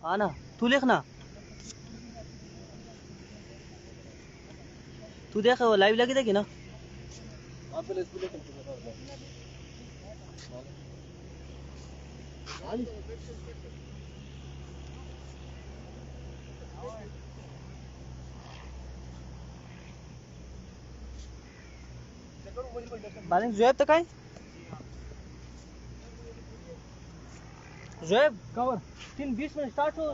हाँ ना, तू लिखना, तू देख वो लाइव लगी देखी ना। बालिंग जुएब तक आई, जुएब कवर 3:20 में स्टार्ट हो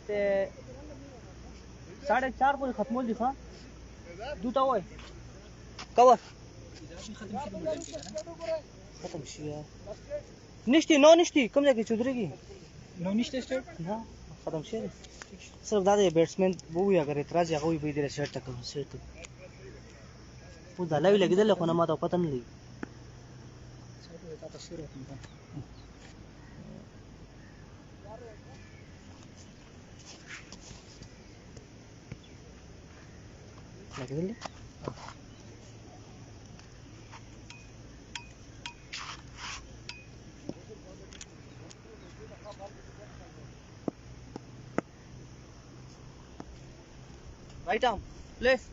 ते 4:30 बजे खत्म हो दिखा दूता हुआ कवर खत्म शिया निश्ती नो निश्ती कम जाके चुधरी की नो निश्ती स्टेट ना खत्म शिया सिर्फ दादे बैट्समैन वो या करे इतराज या कोई भी दे शर्ट तक सेट वो दाला भी लगी दे कोना माता पता नहीं लगी दे right arm left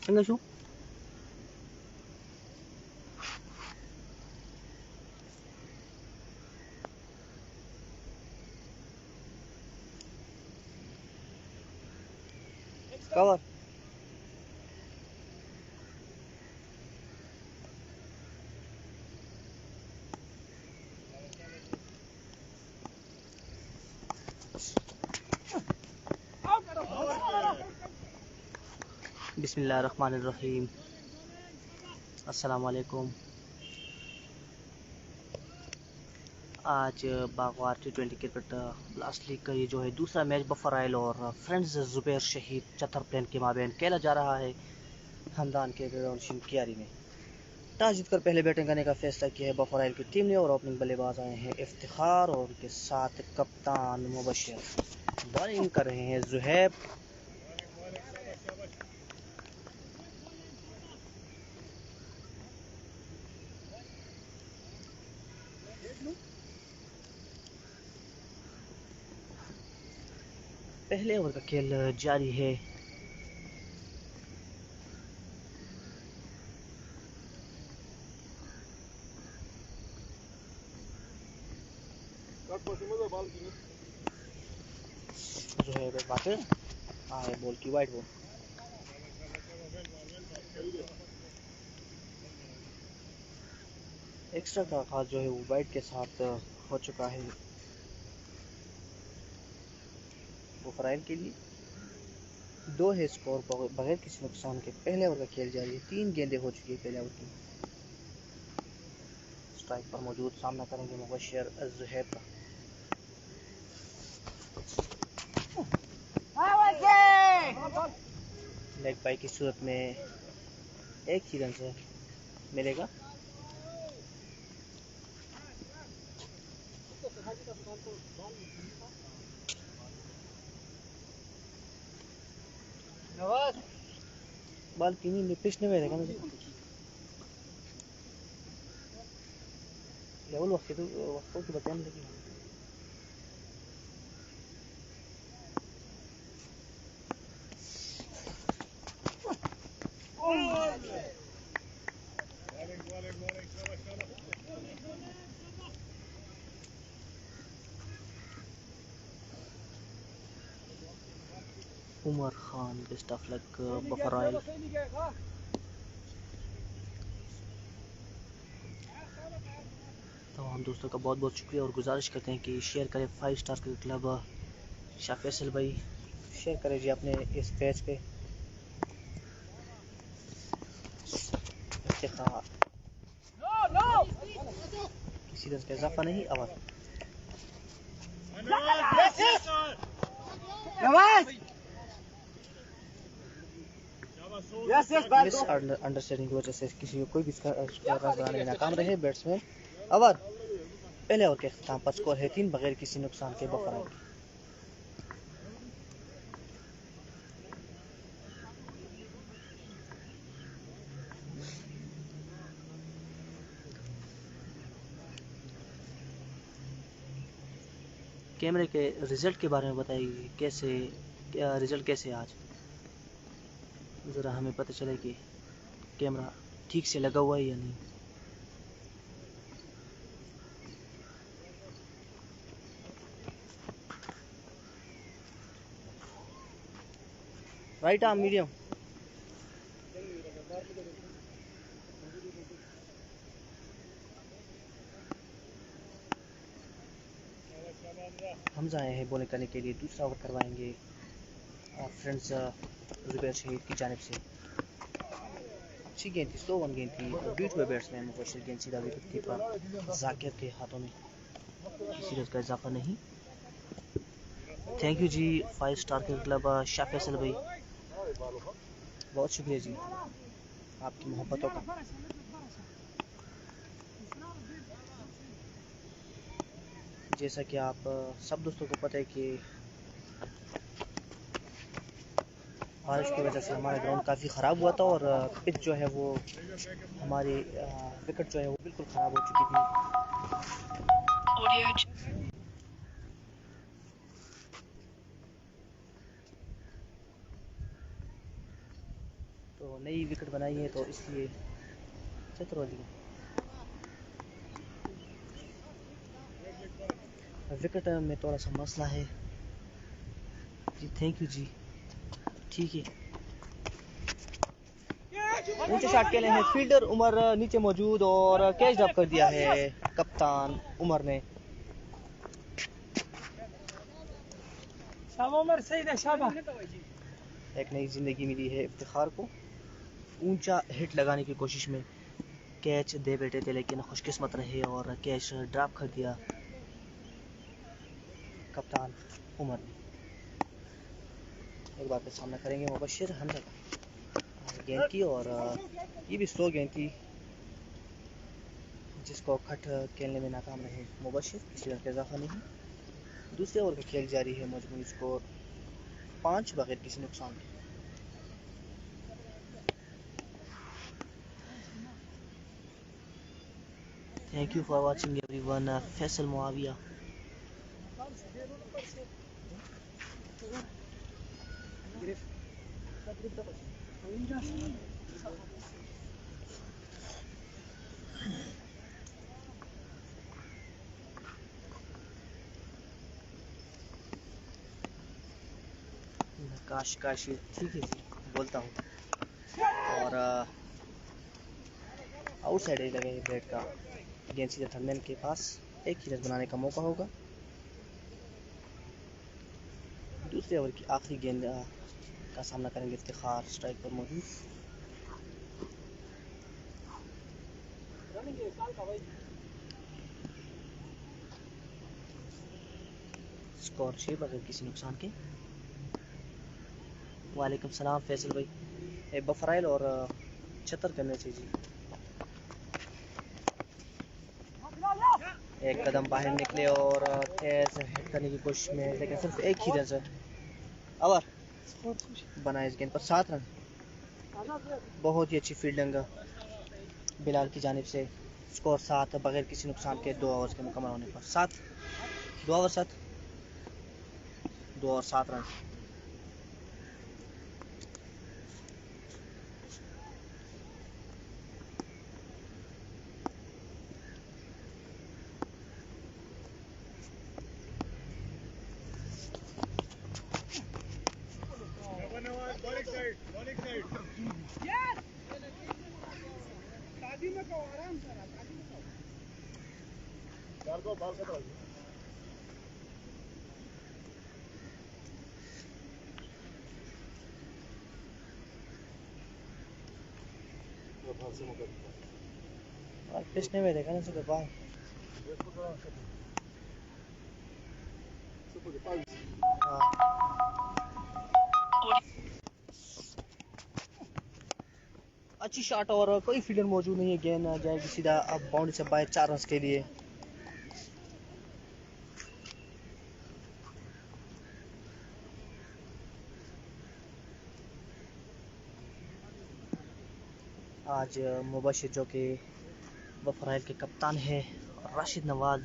enggak sih cover बिस्मिल्लाहिर्रहमानिर्रहीम अस्सलाम वालेकुम। आज Bagwar T20 cricket last league का ये जो है दूसरा मैच बफराइल और फ्रेंड्स जुबैर शहीद चतर प्लेन के माबेन खेला जा रहा है हमदान के ग्राउंड शिमकियारी में। टॉस जीतकर पहले बैटिंग करने का फैसला किया है बफराइल की टीम ने और ओपनिंग बल्लेबाज आए हैं इफ्तिखार और उनके साथ कप्तान मुबशिर। बॉलिंग कर रहे हैं जुहैब, पहले ओवर का खेल जारी है। जो है बात है बॉल की वाइट बॉल एक्स्ट्रा का आगाज जो है वो वाइट के साथ हो चुका है बफराइल के लिए। 2 है स्कोर बगैर किसी नुकसान के। पहले ओवर का खेल जारी है, 3 गेंदें हो चुकी है पहले ओवर की। स्ट्राइक पर मौजूद सामना करेंगे मुबशिर जुहैब का। लेग बाई की सूरत में एक ही रन से मिलेगा। बॉल किन्हीं में पिच नहीं रहेगा ना लेवल वक्त की बताएं लेकिन Umar Khan best of luck बफराइल। तमाम दोस्तों का बहुत बहुत शुक्रिया और गुजारिश करते हैं कि शेयर करें 5 star cricket club Shah Faisal भाई, शेयर करें जी अपने इस पेज पे। किसी तरह का इजाफा नहीं। और मिस अंडरस्टैंडिंग की वजह से किसी को कोई भी रन बनाने में नाकाम रहे बैट्समैन। ओवर पहले ओवर के अख्ताम पर स्कोर है 3 बगैर किसी नुकसान के बफर आउट। कैमरे के रिजल्ट के बारे में बताइए, कैसे क्या रिजल्ट कैसे आज, ज़रा हमें पता चले कि कैमरा ठीक से लगा हुआ है या नहीं। Right arm medium. हमजा आए हैं बॉलिंग करने के लिए, दूसरा ओवर करवाएंगे फ्रेंड्स जुबैर शहीद की जानिब से। अच्छी गेंद थी, स्लो वन गेंद थी, बीट हुए बैट्समैन मुबशिर, गेंद सीधा विकेट कीपर जाकिर के हाथों में, किसी रन का इजाफा नहीं। Thank you ji 5 star cricket club Shah Faisal भाई, बहुत शुक्रिया जी आपकी मोहब्बतों का। जैसा कि आप सब दोस्तों को पता है कि बारिश की वजह से हमारा ग्राउंड काफ़ी ख़राब हुआ था और पिच जो है वो हमारी विकेट जो है वो बिल्कुल ख़राब हो चुकी थी। तो नई विकेट बनाई है तो इसलिए चतुर्वेदी विकेट में थोड़ा सा मसला है जी। थैंक यू जी, ठीक है। ऊंचे शॉट के लिए हैं फील्डर उमर नीचे मौजूद और कैच ड्रॉप कर दिया है कप्तान उमर ने। एक नई जिंदगी मिली है इफ्तिखार को, ऊंचा हिट लगाने की कोशिश में कैच दे बैठे थे लेकिन खुशकिस्मत रहे और कैच ड्रॉप कर दिया कप्तान उमर ने। एक बार फिर सामना करेंगे मुबशिर हमजा का गेंद की, और ये भी स्लो गेंद थी जिसको खट खेलने में नाकाम रहे मुबशिर, किसी रन का इजाफा नहीं। दूसरे ओवर का खेल जारी है, मजमूई स्कोर 5 बगैर किसी नुकसान के। Thank you for watching everyone. Faisal Muawiya. Kashi ठीक है जी, बोलता हूँ। और आउटसाइड एज लगे बैट का, गेंद सीधे थर्डमैन के पास, एक ही रन बनाने का मौका होगा। दूसरे ओवर की आखिरी गेंद का सामना करेंगे इफ्तिखार, स्ट्राइक पर मौजूद। स्कोर 6 बगैर किसी नुकसान के। वालेकुम सलाम फैसल भाई, एक बफराइल और 76 करने से जी। एक कदम बाहर निकले और तेज हिट करने की कोशिश में, लेकिन सिर्फ एक ही रन। ओवर बना इस गेंद पर 7 रन। बहुत ही अच्छी फील्डिंग बिलाल की जानिब से। स्कोर 7 बगैर किसी नुकसान के 2 ओवर्स के मुकम्मल होने पर 7 2 ओवर 7 रन। और पिछले में देखा ना सुबह बाहर अच्छी शॉट और कोई फील्डर मौजूद नहीं है। गेंद जाएगी सीधा अब बाउंड्री से बाहर 4 रन के लिए। आज मुबशिर जो कि बफराइल के कप्तान है, राशिद नवाज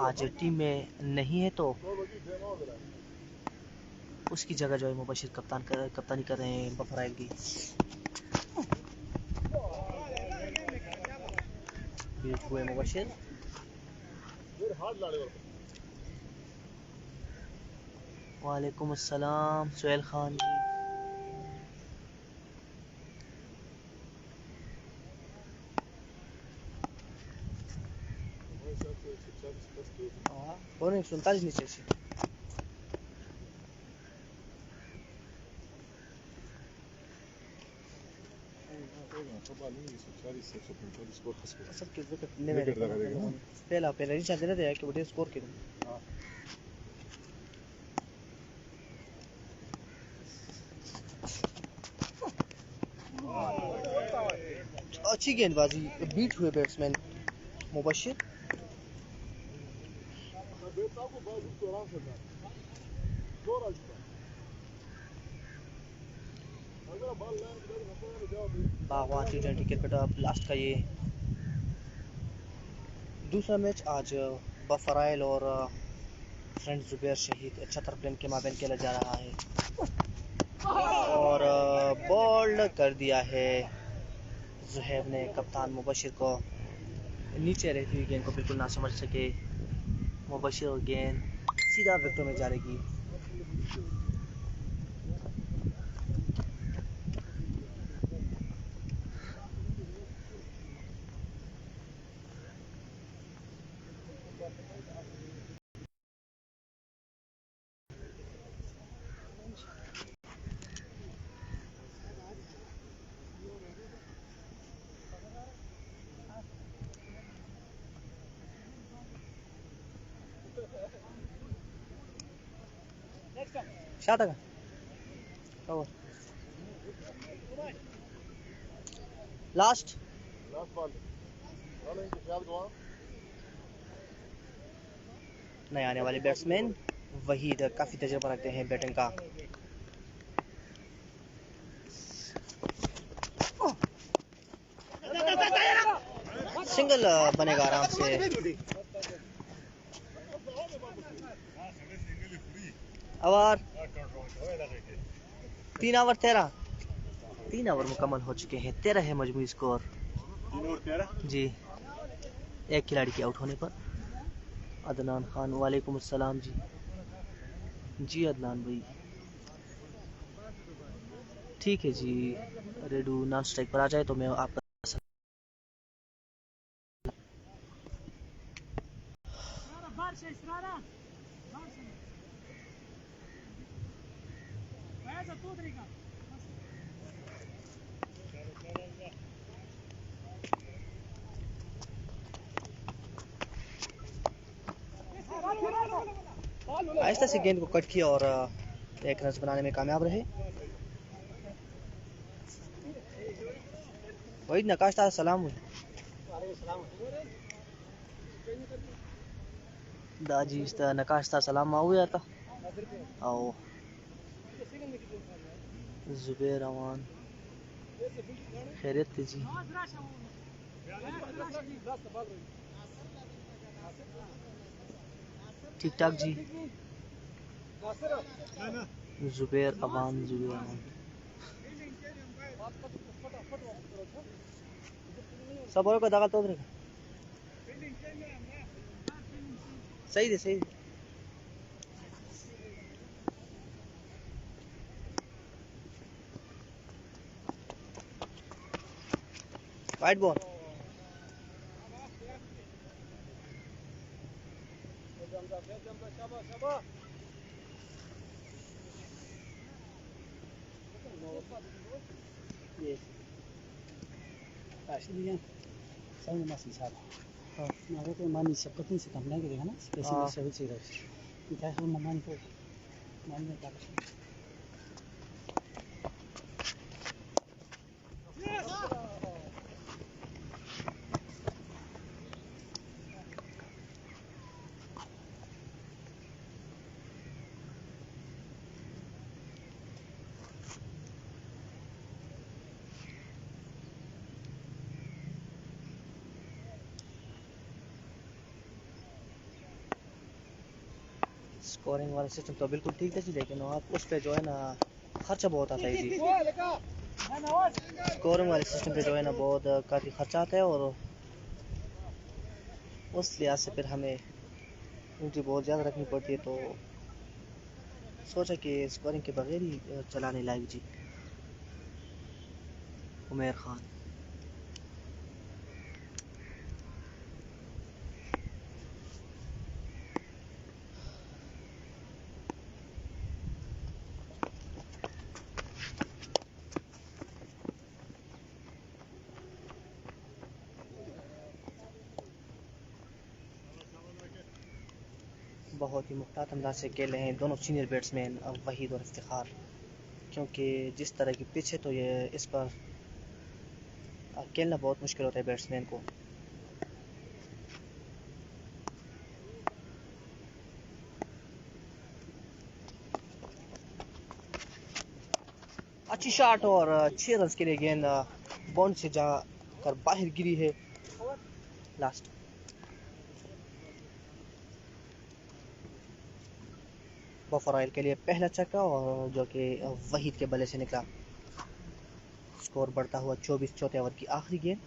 आज टीम में नहीं है, तो उसकी जगह जो है मुबशिर कप्तानी कर रहे हैं बफराइल की। बीच हुए मुबशिर, वालेकुम अस्सलाम सुहेल खान जी। कौन 47 नीचे से सब के विकेट ने मेरे पहला नहीं चाहते ना कि बड़े स्कोर के अच्छी गेंदबाजी, बीट हुए बैट्समैन मुबशिर। बागवान T20 क्रिकेट लास्ट का ये दूसरा मैच आज बफराइल और फ्रेंड जुबैर शहीद 76 प्लेन के माबैन खेला जा रहा है। और बॉल्ड कर दिया है जुहैब ने कप्तान मुबशिर को। नीचे रहती हुई गेंद को बिल्कुल ना समझ सके मुबशिर और गेंद सीधा विकेट में जाएगी। शाट ओवर लास्ट नए आने वाले बैट्समैन वहीद काफी तजुर्बा रखते हैं बैटिंग का। सिंगल बनेगा आराम से। ओवर 3 ओवर 13 3 ओवर मुकम्मल हो चुके हैं। 13 है मजमूई स्कोर जी, एक खिलाड़ी के आउट होने पर। अदनान खान, वालेकुम अस्सलाम जी। जी अदनान भाई, ठीक है जी। रेडू नॉन स्ट्राइक पर आ जाए तो मैं आपका आहिस्ता से गेंद को कट किया और एक रन बनाने में कामयाब रहे। वही नकाश था सलाम दाजी नकाश था सलाम हुआ था। आओ जुबैर अमान खैरियत जी। ठीक ठाक जी। जुबैर अमान सब और को दागा तो सही है सही। White ball 많이 있었거든. 담당이 되나? 스페셜 서비스가 없어. 이제 한 번만 더 많이 나가. स्कोरिंग वाला सिस्टम तो बिल्कुल ठीक है जी, लेकिन आप उस पे जो है ना खर्चा बहुत आता है जी। स्कोरिंग वाले सिस्टम पे जो है ना बहुत काफ़ी खर्चा आता है, और उस लिहाज से फिर हमें एंट्री बहुत ज़्यादा रखनी पड़ती है, तो सोचा कि स्कोरिंग के बगैर ही चलाने लायक जी। उमेर खान बहुत ही मुख्तार अंदाज से खेल रहे हैं दोनों सीनियर बैट्समैन वहीद और इफ्तिखार, क्योंकि जिस तरह की पिच है तो ये इस पर खेलना बहुत मुश्किल होता है बैट्समैन को। अच्छी शॉट और 6 रन के लिए गेंद बाउंड से जाकर बाहर गिरी है। लास्ट बफराइल के लिए पहला छक्का, और जो कि वहीद के बल्ले से निकला। स्कोर बढ़ता हुआ 24, चौथे ओवर की आखिरी गेंद।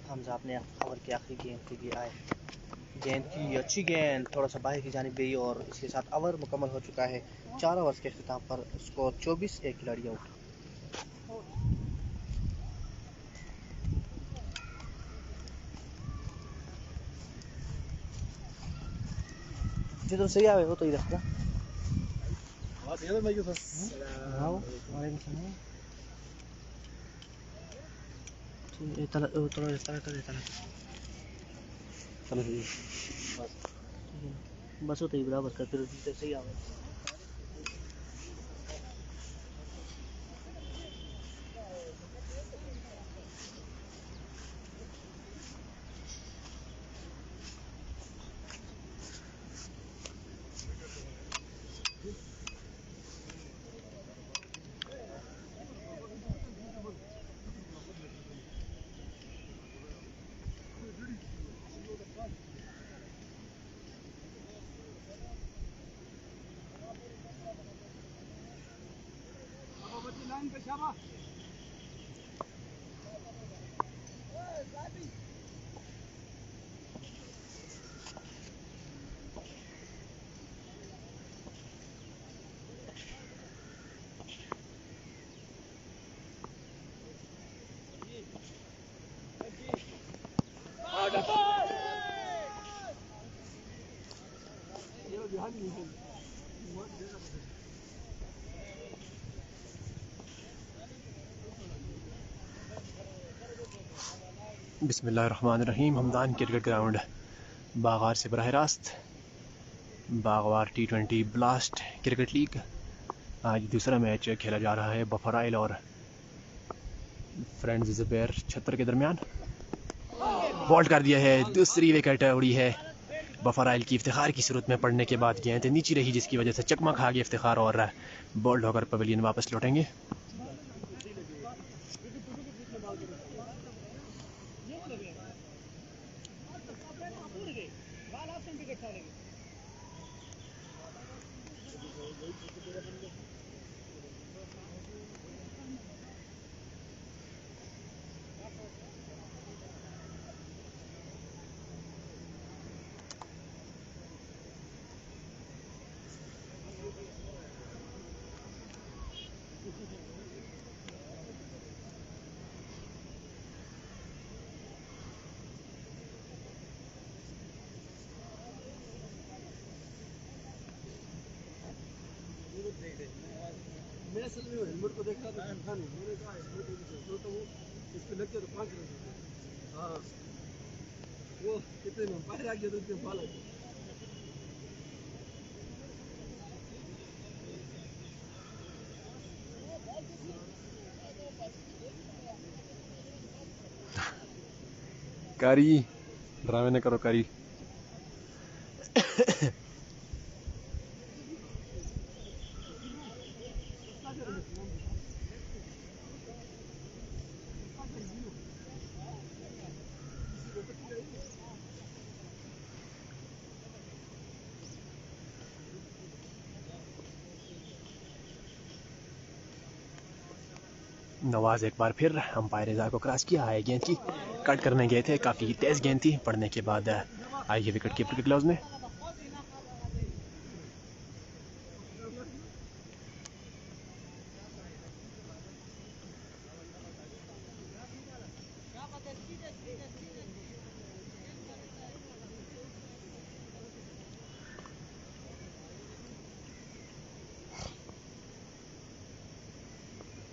हमजा अपने ओवर की आखिरी गेंद के लिए आए। गेंद की अच्छी गेंद थोड़ा सा बाहर की जानिब गई, और इसके साथ ओवर मुकम्मल हो चुका है। 4 ओवर्स के अख्ताम पर स्कोर 24, एक खिलाड़ी आउट। जी तो सही आवे हो तो इधर ना। बस होता ही बराबर कर, फिर सही आवे। बिस्मिल्लाहिर्रहमानिर्रहीम। हमदान क्रिकेट ग्राउंड बागवार से बराह रास्त Bagwar T20 blast cricket league. आज दूसरा मैच खेला जा रहा है बफराइल और फ्रेंड्स ज़ुबैर छतर के दरमियान। बॉल्ट कर दिया है, दूसरी विकेट उड़ी है बफराइल की। इफ्तिखार की सूरत में पड़ने के बाद गेंद नीचे रही, जिसकी वजह से चकमा खा गया इफ्तिखार और बॉल्ड होकर पवेलियन वापस लौटेंगे। मैं असल में हेलमेट को देख रहा था, दिखा नहीं। मैंने कहा हेलमेट तो वो इस पे लग गया तो 5 रन। हाँ वो कितने में बाहर आ गया तो इतने बाल आ गया। कारी ड्रामे न करो कारी। नवाज एक बार फिर अंपायर इज़ार को क्रॉस किया है, गेंद की कट करने गए थे, काफ़ी तेज़ गेंद थी, पड़ने के बाद आई है विकेट कीपर के ग्लव्स में।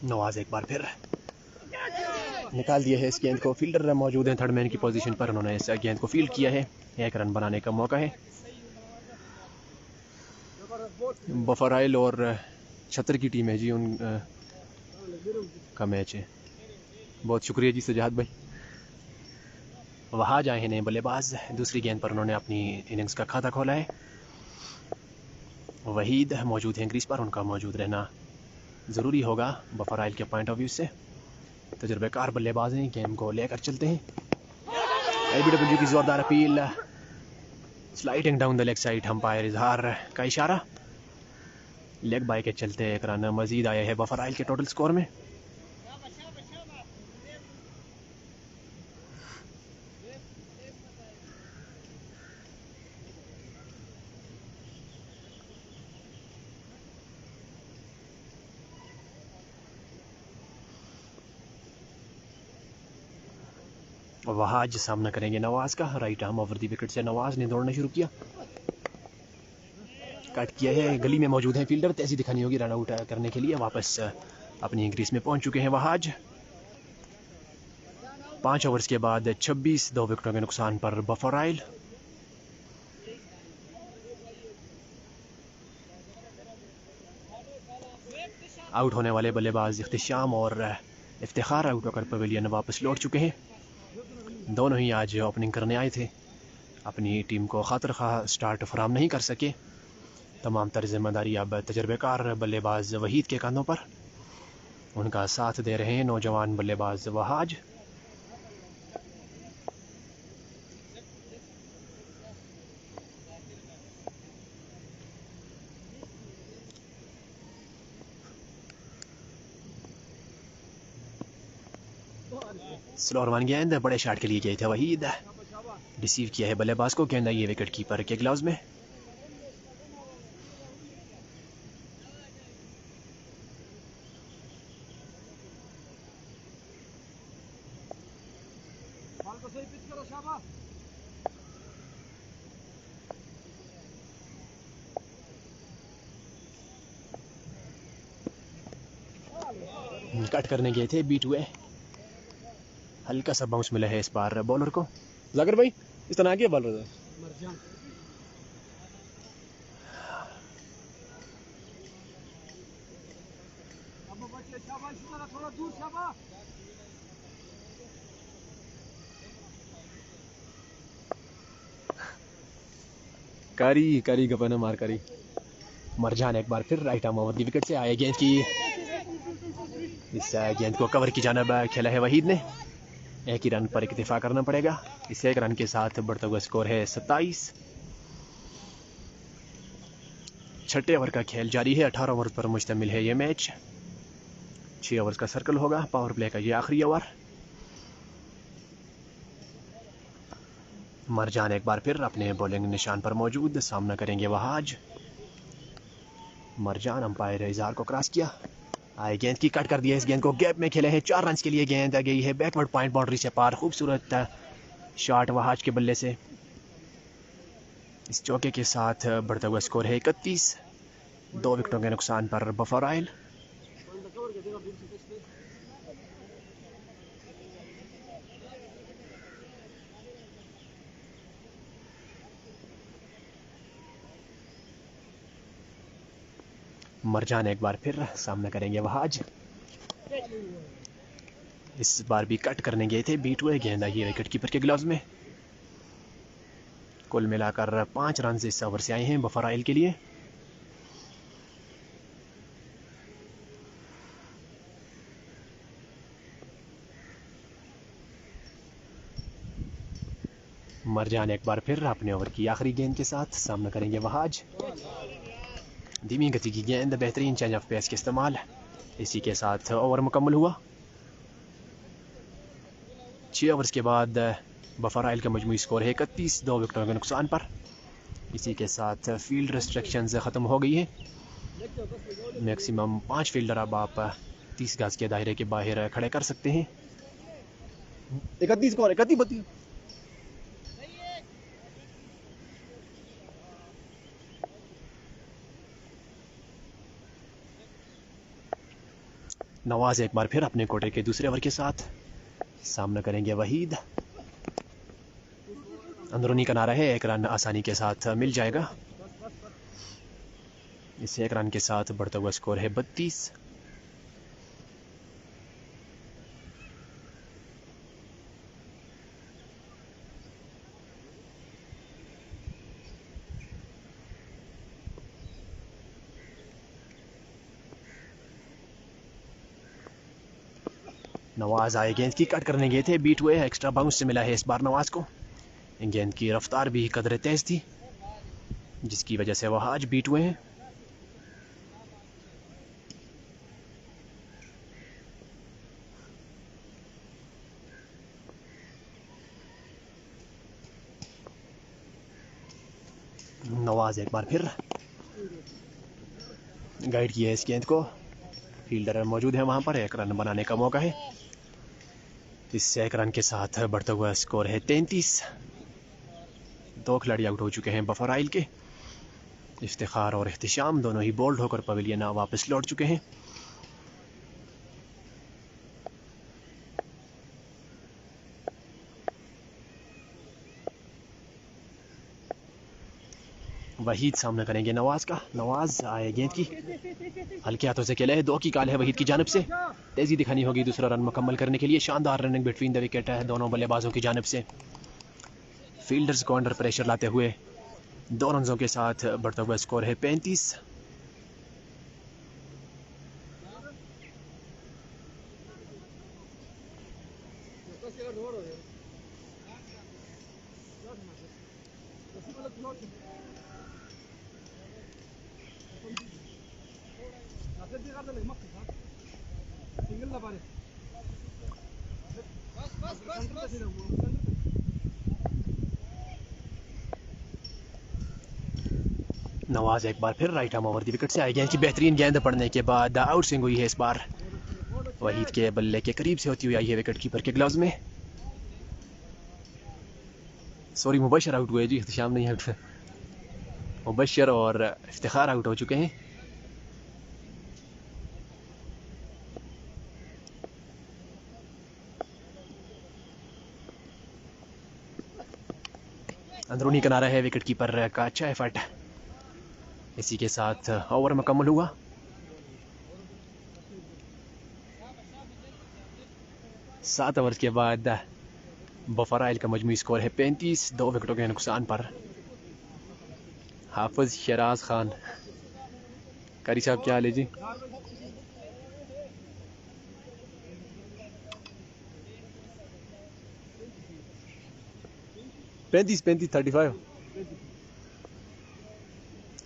नवाज एक बार फिर निकाल दिया है इस गेंद को। फील्डर मौजूद हैं थर्ड मैन की पोजीशन पर, उन्होंने इस गेंद को फील्ड किया है। एक रन बनाने का मौका है। बफराइल और छतर की टीम है जी, उन का मैच है। बहुत शुक्रिया जी सजाद भाई। वहाँ जाए हैं नए बल्लेबाज, दूसरी गेंद पर उन्होंने अपनी इनिंग्स का खाता खोला है। वहीद मौजूद हैं क्रीज पर, उनका मौजूद रहना ज़रूरी होगा बफराइल के पॉइंट ऑफ व्यू से। तजुर्बेकार बल्लेबाज हैं, गेम को लेकर चलते हैं। एलबीडब्ल्यू की ज़ोरदार appeal, sliding down the leg side, umpire इजहार का इशारा। लेग बाय के चलते एक रन मजीद आया है बफराइल के टोटल स्कोर में। वहाज सामना करेंगे नवाज का। Right arm over the wicket से नवाज ने दौड़ना शुरू किया, कट किया है। गली में मौजूद है फील्डर, तेजी दिखानी होगी रन आउट करने के लिए। वापस अपनी क्रीज में पहुंच चुके हैं वहाज। 5 ओवर्स के बाद 26, 2 विकेटों के नुकसान पर बफराइल। आउट होने वाले बल्लेबाज इख्तिशाम और इफ्तिखार आउट होकर पवेलियन वापस लौट चुके हैं। दोनों ही आज ओपनिंग करने आए थे, अपनी टीम को खातिर खा स्टार्ट फराहम नहीं कर सके। तमाम तर जिम्मेदारी अब तजर्बेकार बल्लेबाज वहीद के कंधों पर। उनका साथ दे रहे हैं नौजवान बल्लेबाज वहाज। स्लोअर वन गेंद बड़े शॉट के लिए गए थे वहीद, रिसीव किया है बल्लेबाज को। गेंद आई है विकेट कीपर के ग्लव्स में। कट करने गए थे बीट हुए, हल्का सा बाउंस मिला है इस बार बॉलर को। जाकिर भाई इस तरह आगे बॉलर है कारी कारी गपन मार कारी। मरजान एक बार फिर right arm over the wicket से आए गेंद की, इस गेंद को कवर की जानिब खेला है वहीद ने। एक ही रन पर इक्तिफा करना पड़ेगा। इस एक रन के साथ बढ़ता हुआ स्कोर है 27। छठे ओवर का खेल जारी है। 18 ओवर पर मुश्तमिल है ये मैच। 6 ओवर्स का सर्कल होगा। पावर प्ले का ये आखिरी ओवर। मरजान एक बार फिर अपने बॉलिंग निशान पर मौजूद, सामना करेंगे वहाज। मरजान अंपायर इजहार को क्रॉस किया, आए गेंद की कट कर दिया। इस गेंद को गैप में खेले हैं। 4 रन के लिए गेंद आ गई है बैकवर्ड पॉइंट बाउंड्री से पार। खूबसूरत शॉट वहाज के बल्ले से। इस चौके के साथ बढ़ता हुआ स्कोर है 31, 2 विकेटों के नुकसान पर बफराइल। मरजान एक बार फिर सामना करेंगे वहाज। इस बार भी कट करने गए थे, बीट हुए, गेंद आई है विकेट कीपर के ग्लव्स में। कुल मिलाकर 5 रन इस ओवर से आए हैं बफराइल के लिए। मरजान एक बार फिर अपने ओवर की आखिरी गेंद के साथ सामना करेंगे वहाज। धीमी गति की गेंद, बेहतरीन चेंज ऑफ पेस के इस्तेमाल। इसी के साथ ओवर मुकम्मल हुआ। 6 ओवर्स के बाद बफराइल का मजमूई स्कोर है 31, 2 विकेटों के नुकसान पर। इसी के साथ फील्ड रिस्ट्रिक्शंस ख़त्म हो गई है। मैक्सिमम 5 फील्डर अब आप 30 गज के दायरे के बाहर खड़े कर सकते हैं। 31 कौन है? 31 नवाज एक बार फिर अपने कोटे के दूसरे ओवर के साथ सामना करेंगे वहीद। अंदरूनी किनारा है, 1 रन आसानी के साथ मिल जाएगा। इस 1 रन के साथ बढ़ता हुआ स्कोर है 32। नवाज आए, गेंद की कट करने गए थे, बीट हुए, एक्स्ट्रा बाउंस से मिला है इस बार नवाज को। गेंद की रफ्तार भी कदर तेज थी, जिसकी वजह से वह आज बीट हुए हैं। नवाज एक बार फिर गाइड किया इस गेंद को, फील्डर मौजूद है वहां पर, 1 रन बनाने का मौका है। इस 1 रन के साथ बढ़ता हुआ स्कोर है 33। 2 खिलाड़ी आउट हो चुके हैं बफराइल के। इफ्तिखार और इख्तिशाम दोनों ही बोल्ड होकर पवेलियन वापस लौट चुके हैं। वहीद सामना करेंगे नवाज का। नवाज आए, गेंद की हल्के हाथों से खेला है, 2 की कॉल है वहीद की जानिब से। तेजी दिखानी होगी दूसरा रन मुकम्मल करने के लिए। शानदार रनिंग बिटवीन द विकेट है दोनों बल्लेबाजों की जानिब से। फील्डर्स को अंडर प्रेशर लाते हुए 2 रनों के साथ बढ़ता हुआ स्कोर है 35। नवाज एक बार फिर right arm over the wicket से आए, गेंद की बेहतरीन गेंद पड़ने के बाद आउट स्विंग हुई है इस बार। वहीद के बल्ले के करीब से होती हुई आई है विकेट कीपर के ग्लव्स में। सॉरी, मुबशर आउट हुए जी, इख्तिशाम नहीं आउट। मुबशर और इफ्तिखार आउट हो चुके हैं। अंदरूनी किनारा है विकेट कीपर का अच्छा एफर्ट। इसी के साथ ओवर मुकम्मल हुआ। सात ओवर के बाद बफराइल का मजमूई स्कोर है 35, 2 विकेटों के नुकसान पर। हाफिज शराज खान, कारी साहब क्या हाल है जी? पैंतीस 35।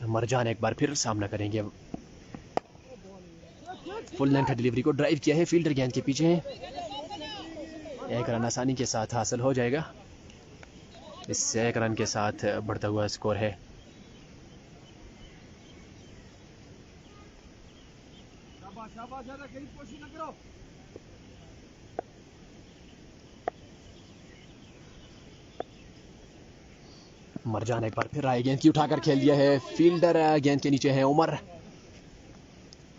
मरजान एक बार फिर सामना करेंगे। फुल लेंथ डिलीवरी को ड्राइव किया है, फील्डर गेंद के पीछे है। 1 रन आसानी के साथ हासिल हो जाएगा। इस 1 रन के साथ बढ़ता हुआ स्कोर है मरजान एक बार फिर आए, गेंद की उठाकर खेल दिया है, फील्डर गेंद के नीचे है उमर।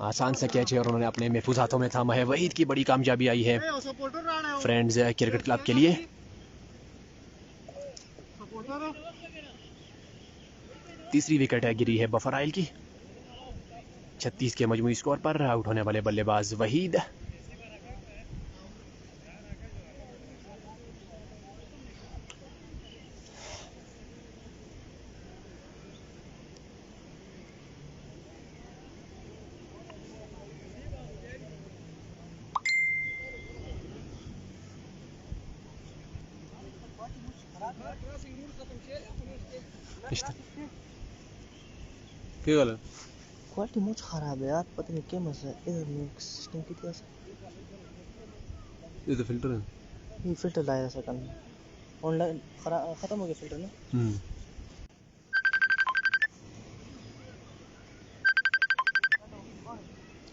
आसान सा कैच है और उन्होंने अपने महफूज हाथों में थामा है। वहीद की बड़ी कामयाबी आई है फ्रेंड्स क्रिकेट क्लब के लिए। तीसरी विकेट गिरी है बफराइल की। 36 के मजमूई स्कोर पर आउट होने वाले बल्लेबाज वहीद। İşte. क्या गल क्वालिटी मुझ खराब है यार, पता नहीं क्या मसला है। इधर मिक्स सिस्टम की तरह से ये तो फिल्टर है। ये फिल्टर लाया सेकंड में ऑनलाइन खत्म हो गया फिल्टर ना।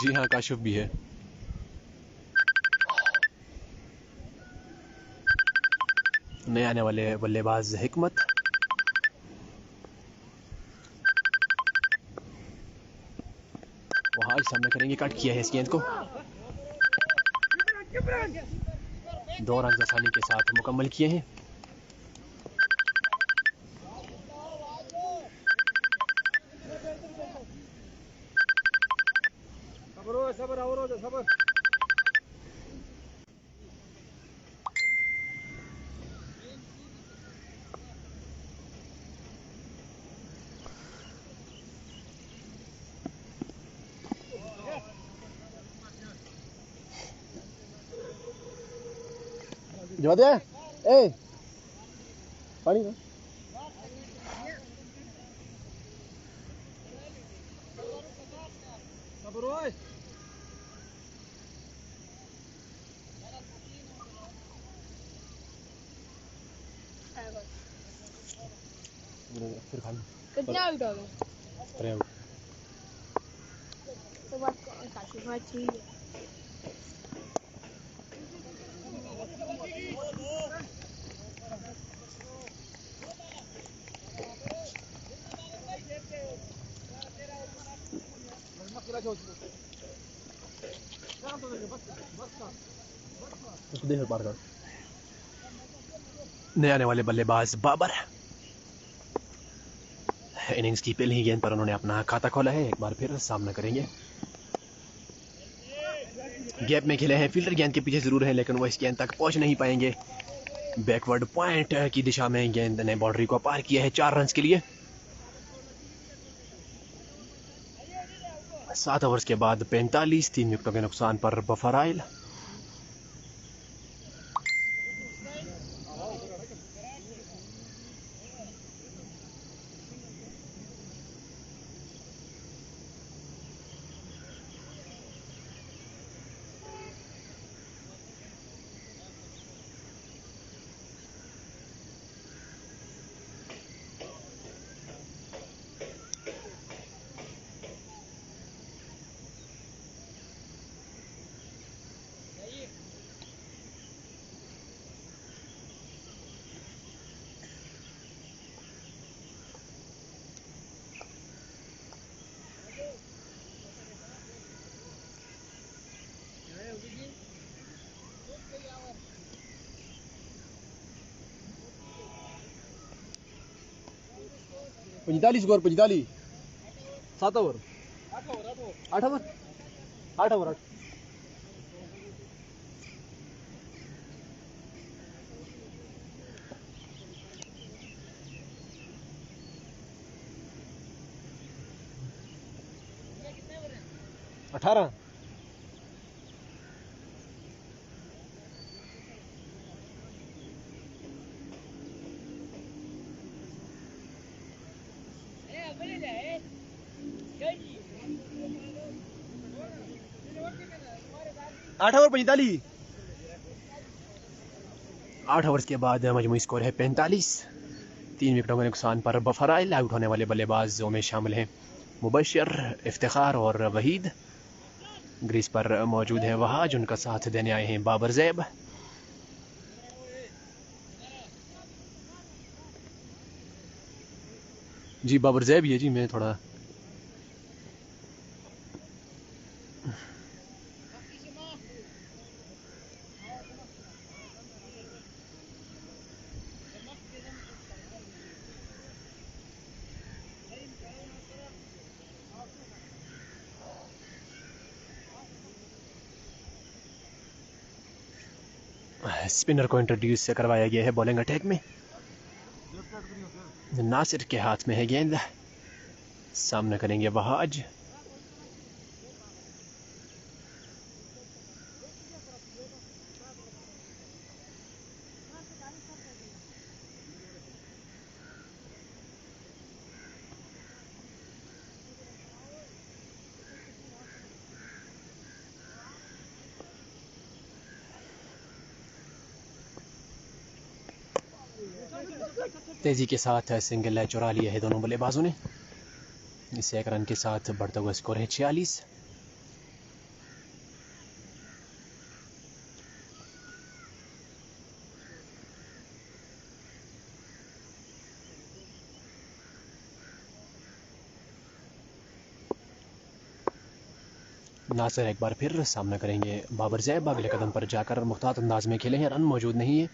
जी हाँ काशिफ भी है। नए आने वाले बल्लेबाज हिकमत, वहाज सामना करेंगे। कट किया है इस गेंद को, 2 रन आसानी के साथ मुकम्मल किए हैं। सबर और सबर जवाब दे ए पानी ना सबर फिर खाना कितने आउट हो गए? अरे तो बात काशी बात चाहिए। उसको दे फिर पार कर। नए आने वाले बल्लेबाज बाबर, इनिंग्स की पहली ही गेंद पर उन्होंने अपना खाता खोला है। एक बार फिर सामना करेंगे। गैप में खेले हैं, फील्डर गेंद के पीछे जरूर है लेकिन वो इस गेंद तक पहुंच नहीं पाएंगे। बैकवर्ड पॉइंट की दिशा में गेंद ने बाउंड्री को पार किया है 4 रन के लिए। 7 ओवर्स के बाद 45, 3 विकेटों के नुकसान पर बफराइल। पंतालीस स्कोर 45, 7 ओवर 8 ओवर 8 ओवर 18। आठ ओवर 45, 8 ओवर्स के बाद मजमूई स्कोर है 45। 3 विकेटों के नुकसान पर बफराइल। आउट होने वाले बल्लेबाजों में शामिल हैं मुबशर, इफ्तिखार और वहीद। ग्रीस पर मौजूद है वहाज, उनका साथ देने आए हैं बाबर जैब। जी बाबर जैब ही है जी, मैं थोड़ा स्पिनर को इंट्रोड्यूस करवाया गया है बॉलिंग अटैक में। नासिर के हाथ में है गेंद, सामना करेंगे वहाज। तेजी के साथ सिंगल चुरा लिया है दोनों बल्लेबाजों ने। इस एक रन के साथ बढ़ता हुआ स्कोर है 46। नासिर एक बार फिर सामना करेंगे बाबर ज़ैब। अगले कदम पर जाकर मुख्तार अंदाज में खेले हैं, रन मौजूद नहीं है।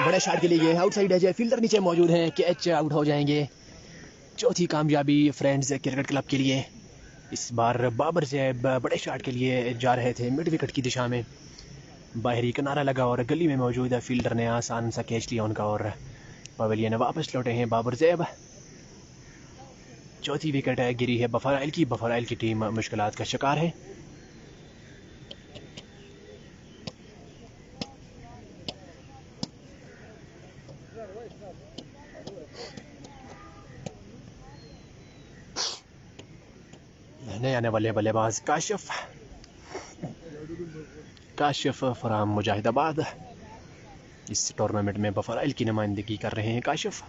बड़े शॉट के लिए ये आउटसाइड है, फील्डर नीचे मौजूद हैं, कैच आउट हो जाएंगे। चौथी कामयाबी फ्रेंड्स क्रिकेट क्लब के लिए। इस बार बाबर ज़ैब बड़े शॉट के लिए जा रहे थे मिड विकेट की दिशा में, बाहरी किनारा लगा और गली में मौजूद फील्डर ने आसान सा कैच लिया उनका और पवेलियन वापस लौटे हैं बाबर ज़ैब। चौथी विकेट गिरी है बफराइल की। बफराइल की टीम मुश्किलात का शिकार है। नए आने वाले बल्लेबाज काशिफ फराम मुजाहिदाबाद। इस टूर्नामेंट में बफराइल की नुमाइंदगी कर रहे हैं काशिफ।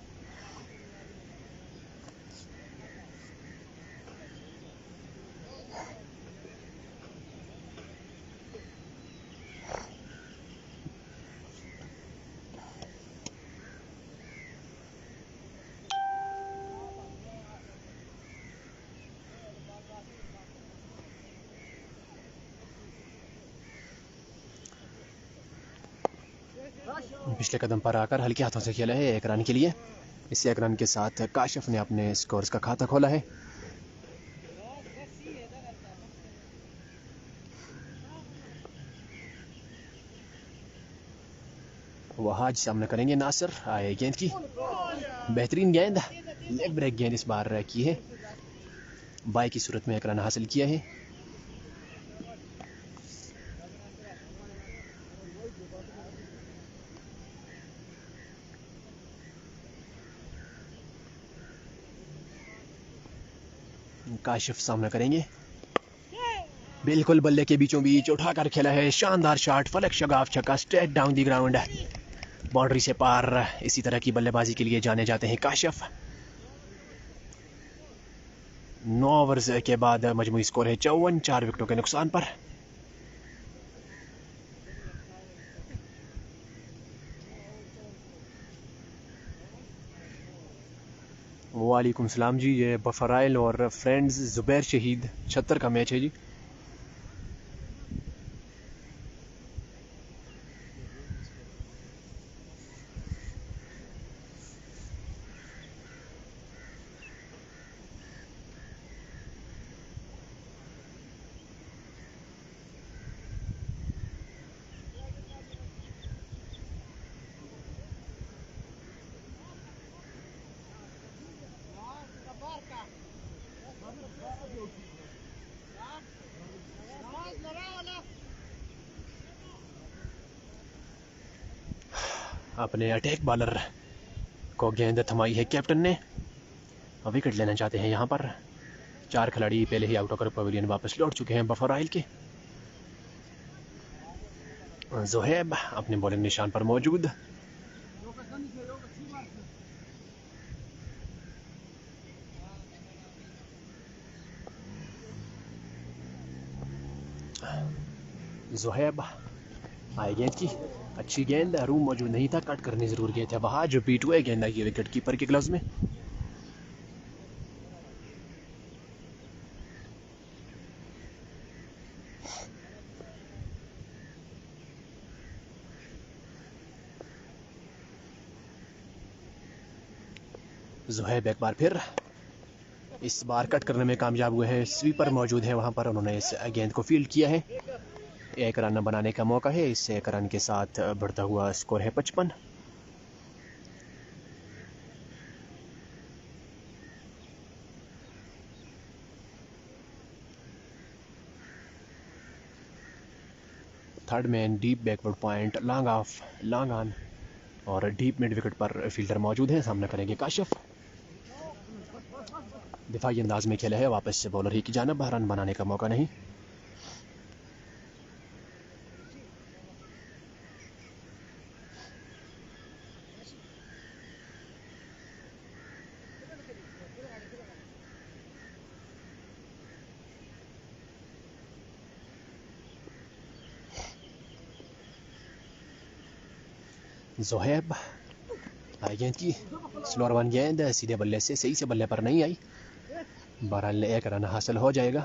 पिछले कदम पर आकर हल्के हाथों से खेला है एक रन के लिए। इस एक रन के साथ काशिफ ने अपने स्कोर्स का खाता खोला है। वहाज सामना करेंगे नासिर। आए गेंद की बेहतरीन गेंद, लेग ब्रेक गेंद इस बार की है। बाई की सूरत में एक रन हासिल किया है। काशिफ सामना करेंगे, बिल्कुल बल्ले के बीचों बीच उठाकर खेला है। शानदार शॉट, फलक शगाफ छक्का, straight down the ground, boundary से पार। इसी तरह की बल्लेबाजी के लिए जाने जाते हैं काशिफ। 9 ओवर्स के बाद मजमूई स्कोर है 54, 4 विकेटों के नुकसान पर। वालेकुम सलाम जी, ये बफराइल और फ्रेंड्स जुबैर शहीद 76 का मैच है जी। अपने अटैक बॉलर को गेंद थमाई है कैप्टन ने। विकेट लेना चाहते हैं यहाँ पर। 4 खिलाड़ी पहले ही आउट होकर पवेलियन वापस लौट चुके हैं बफराइल के। जोहेब अपने बॉलिंग निशान पर मौजूद। जोहेब आए गेंद की अच्छी गेंद, रूम मौजूद नहीं था, कट करने जरूर गए थे। वहां जो बीट हुए गेंद आई विकेट कीपर के ग्लव्स में। ज़ुहैब एक बार फिर इस बार कट करने में कामयाब हुए हैं। स्वीपर मौजूद है वहाँ पर, उन्होंने इस गेंद को फील्ड किया है। एक रन बनाने का मौका है। इस एक रन के साथ बढ़ता हुआ स्कोर है 55। Third man, deep backward point, long off, long on और डीप मिड विकेट पर फील्डर मौजूद हैं। सामना करेंगे काशिफ। दिफाई अंदाज में खेला है, वापस से बॉलर ही की जानिब, रन बनाने का मौका नहीं। ज़ुहैब गेंद की स्लोअर वन गेंद सीधे बल्ले से सही से बल्ले पर नहीं आई। बहरहाल एक रन हासिल हो जाएगा।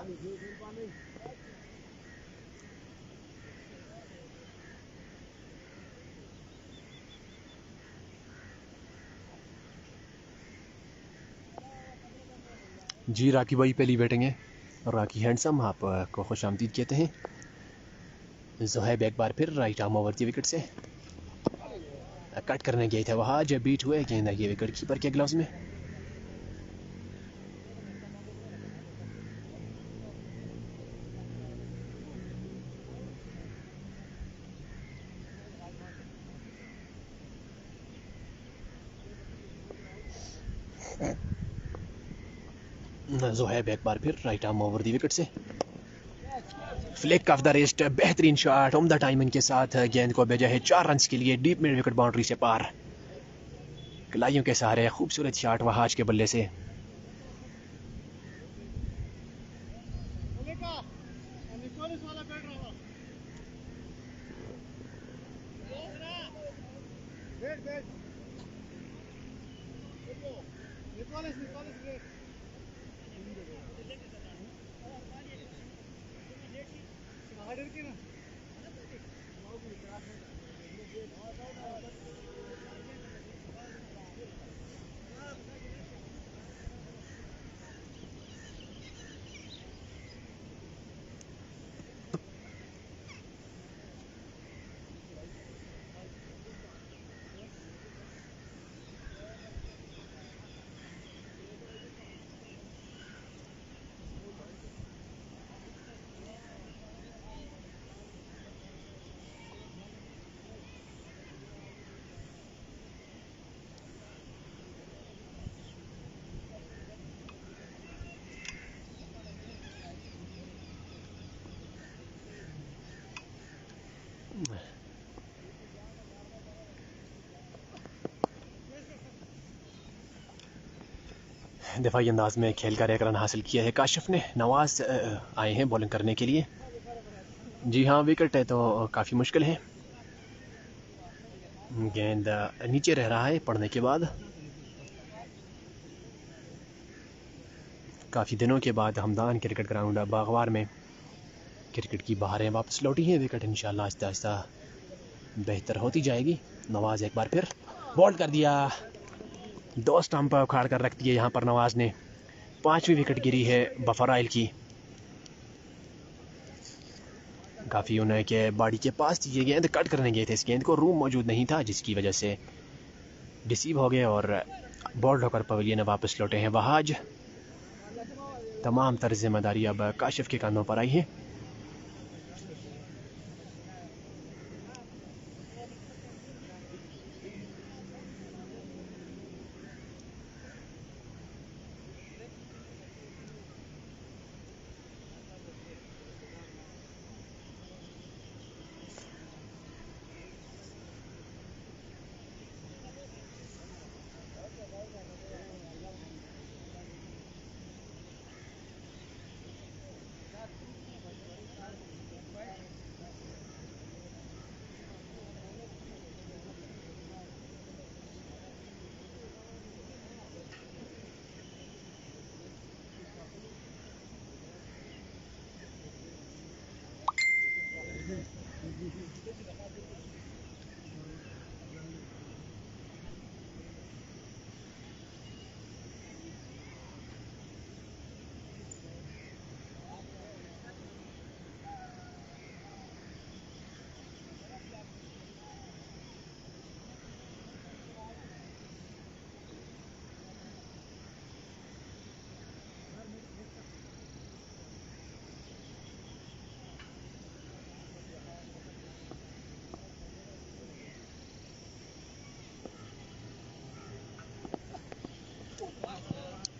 जी राकी भाई, पहली बैटिंग है। राकी हैंडसम आपको खुश आमदीद कहते हैं। ज़ुहैब एक बार फिर राइट आर्म ओवर की विकेट से कट करने गए थे वहाँ, जब बीट हुए गेंद आई विकेट कीपर के ग्लव्स में। ज़ुहैब एक बार फिर right arm over the wicket से फ्लिक ऑफ द रिस्ट, बेहतरीन शॉट, उम्दा टाइमिंग के साथ गेंद को भेजा है 4 रन के लिए डीप मिड विकेट बाउंड्री से पार। कलाइयों के सहारे खूबसूरत शॉट वहाज के बल्ले से। दिफाई अंदाज में खेलकर एक रन हासिल किया है काशिफ ने। नवाज आए हैं बॉलिंग करने के लिए। जी हाँ, विकेट है तो काफ़ी मुश्किल है। गेंद नीचे रह रहा है पड़ने के बाद। काफ़ी दिनों के बाद हमदान क्रिकेट ग्राउंड बागवार में क्रिकेट की बहारें वापस लौटी हैं। विकेट इंशाल्लाह आहिस्ता आहिस्ता बेहतर होती जाएगी। नवाज एक बार फिर बॉल कर दिया, 2 स्टंप उखाड़ कर रख दिए यहाँ पर नवाज ने। 5वीं विकेट गिरी है बफराइल की। काफ़ी उन्हें के बॉडी के पास थी ये गेंद, कट करने गए थे इस गेंद को, रूम मौजूद नहीं था जिसकी वजह से डिसीव हो गए और बॉल होकर पवेलियन वापस लौटे हैं वहाज। तमाम तर जिम्मेदारी अब काशिफ के कंधों पर आई है।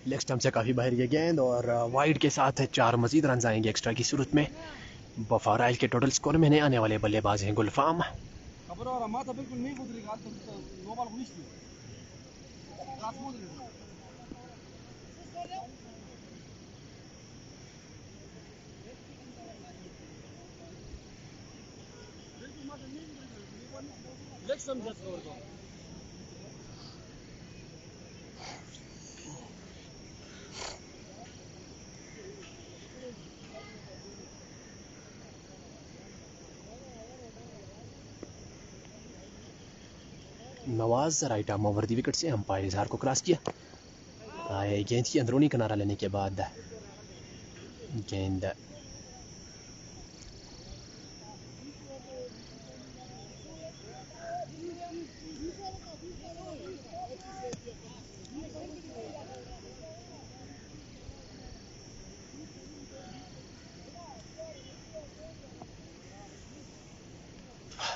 लेग स्टंप से काफ़ी बाहर ये गेंद और वाइड के साथ 4 मजीद रन आएंगे एक्स्ट्रा की सूरत में। बफाराइल के टोटल स्कोर में आने वाले बल्लेबाज हैं गुलफाम। खबर और माथा बिल्कुल नहीं गुजरेगा तो नो बॉल नहीं लेग समझा तो Nawaz right arm over the wicket से अंपायर इजहार को क्रॉस किया। गेंद की अंदरूनी किनारा लेने के बाद गेंद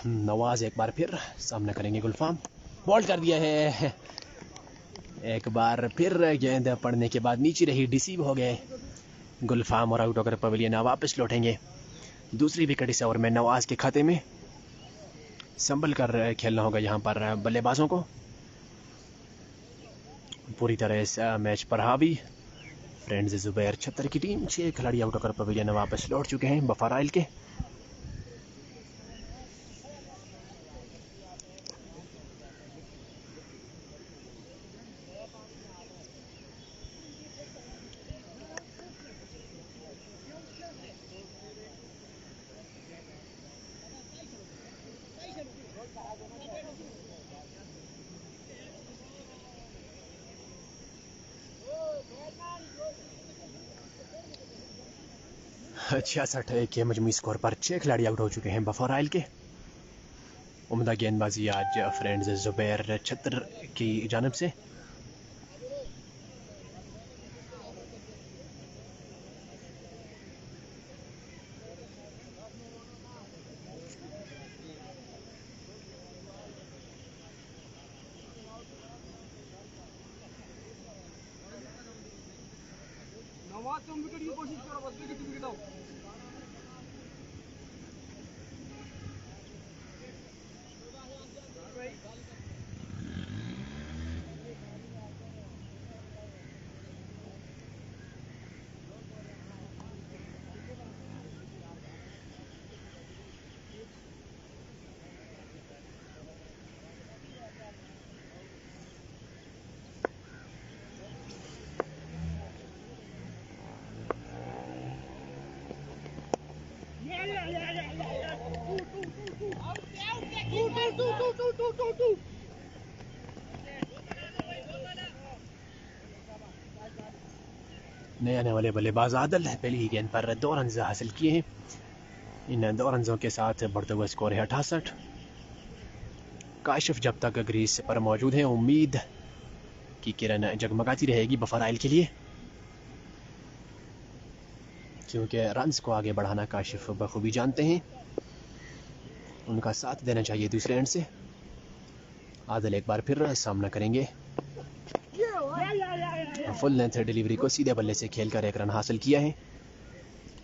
नवाज एक बार फिर सामना करेंगे गुलफाम। बॉल कर दिया है, एक बार फिर गेंद पड़ने के बाद नीचे रही, डिसीव हो गए गुलफाम और आउट होकर पवेलियन वापस लौटेंगे। दूसरी विकेट इस ओवर में नवाज के खाते में। संभल कर खेलना होगा यहाँ पर बल्लेबाजों को। पूरी तरह इस मैच पर हावी फ्रेंड्स जुबैर छत्तर की टीम। 6 खिलाड़ी आउट होकर पवेलियन वापस लौट चुके हैं बफाराइल के। अच्छा 66 के मजमूई स्कोर पर 6 खिलाड़ी आउट हो चुके हैं बफाराइल के। उम्दा गेंदबाजी आज फ्रेंड्स जुबैर छत्तर की जानिब से। नवाज तुम विकेट की कोशिश करो, बस विकेट आओ। नए आने वाले बल्लेबाज आदल पहली ही गेंद पर 2 रन हासिल किए हैं। इन 2 रनों के साथ बढ़ता हुआ स्कोर है 68। काशिफ जब तक ग्रीस पर मौजूद है, उम्मीद की किरण जगमगाती रहेगी बफाराइल के लिए, क्योंकि रन्स को आगे बढ़ाना काशिफ बखूबी जानते हैं। उनका साथ देना चाहिए दूसरे एंड से। आदल एक बार फिर सामना करेंगे। फुल लेंथ डिलीवरी को सीधे बल्ले से खेलकर 1 रन हासिल किया है।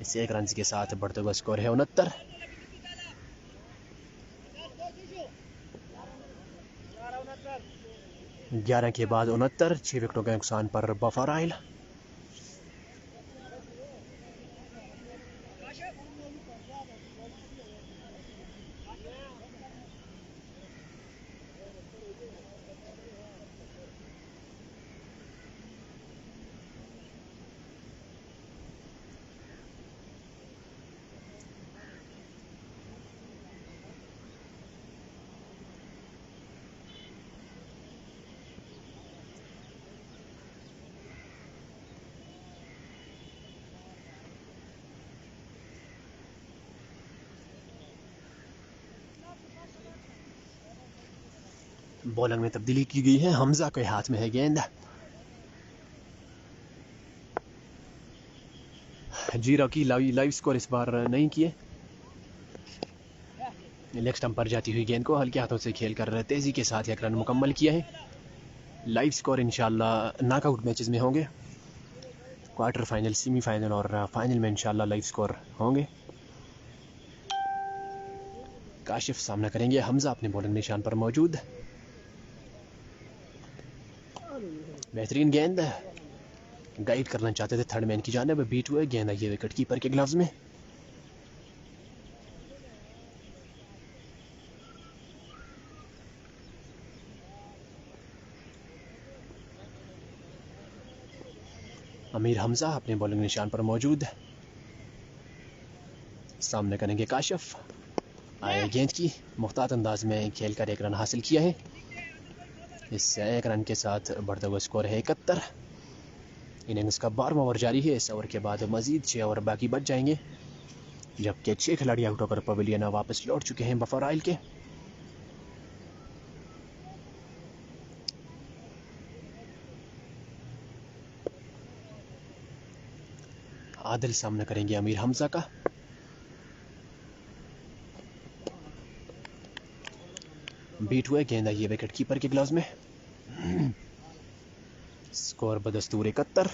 इस 1 रन के साथ बढ़ते हुआ स्कोर है 69। 11 के बाद 69, 6 विकेटों के नुकसान पर बफाराइल। बॉलर में तब्दीली की गई है, हमजा के हाथ में है गेंद। जीरो की लाइव स्कोर इस बार नहीं किए। लेग स्टंप पर जाती हुई गेंद को हल्के हाथों से खेलकर तेजी के साथ 1 रन मुकम्मल किया है। लाइव स्कोर इंशाल्लाह नॉकआउट मैचेस में होंगे। क्वार्टर फाइनल, सेमीफाइनल और फाइनल में इंशाल्लाह लाइव स्कोर होंगे। काशिफ सामना करेंगे हमजा अपने बॉलिंग निशान पर मौजूद। बेहतरीन गेंद, गाइड करना चाहते थे थर्ड मैन की जानिब, बीट हुए, गेंद आई है विकेट कीपर के ग्लव्स में। अमीर हमजा अपने बॉलिंग निशान पर मौजूद। सामने करेंगे काशिफ, आए गेंद की मुख्तात अंदाज में खेल कर 1 रन हासिल किया है। इस 1 रन के साथ बढ़ता हुआ स्कोर है 71। इनिंग्स का 12वां ओवर जारी है। इस ओवर के बाद मजीद 6 ओवर बाकी बच जाएंगे, जबकि 6 खिलाड़ी आउट होकर पवेलियन वापस लौट चुके हैं बफराइल के। आदिल सामना करेंगे अमीर हमजा का। बीट हुए, गेंद आई है विकेट कीपर के ग्लव्स में। स्कोर बदस्तूर 71।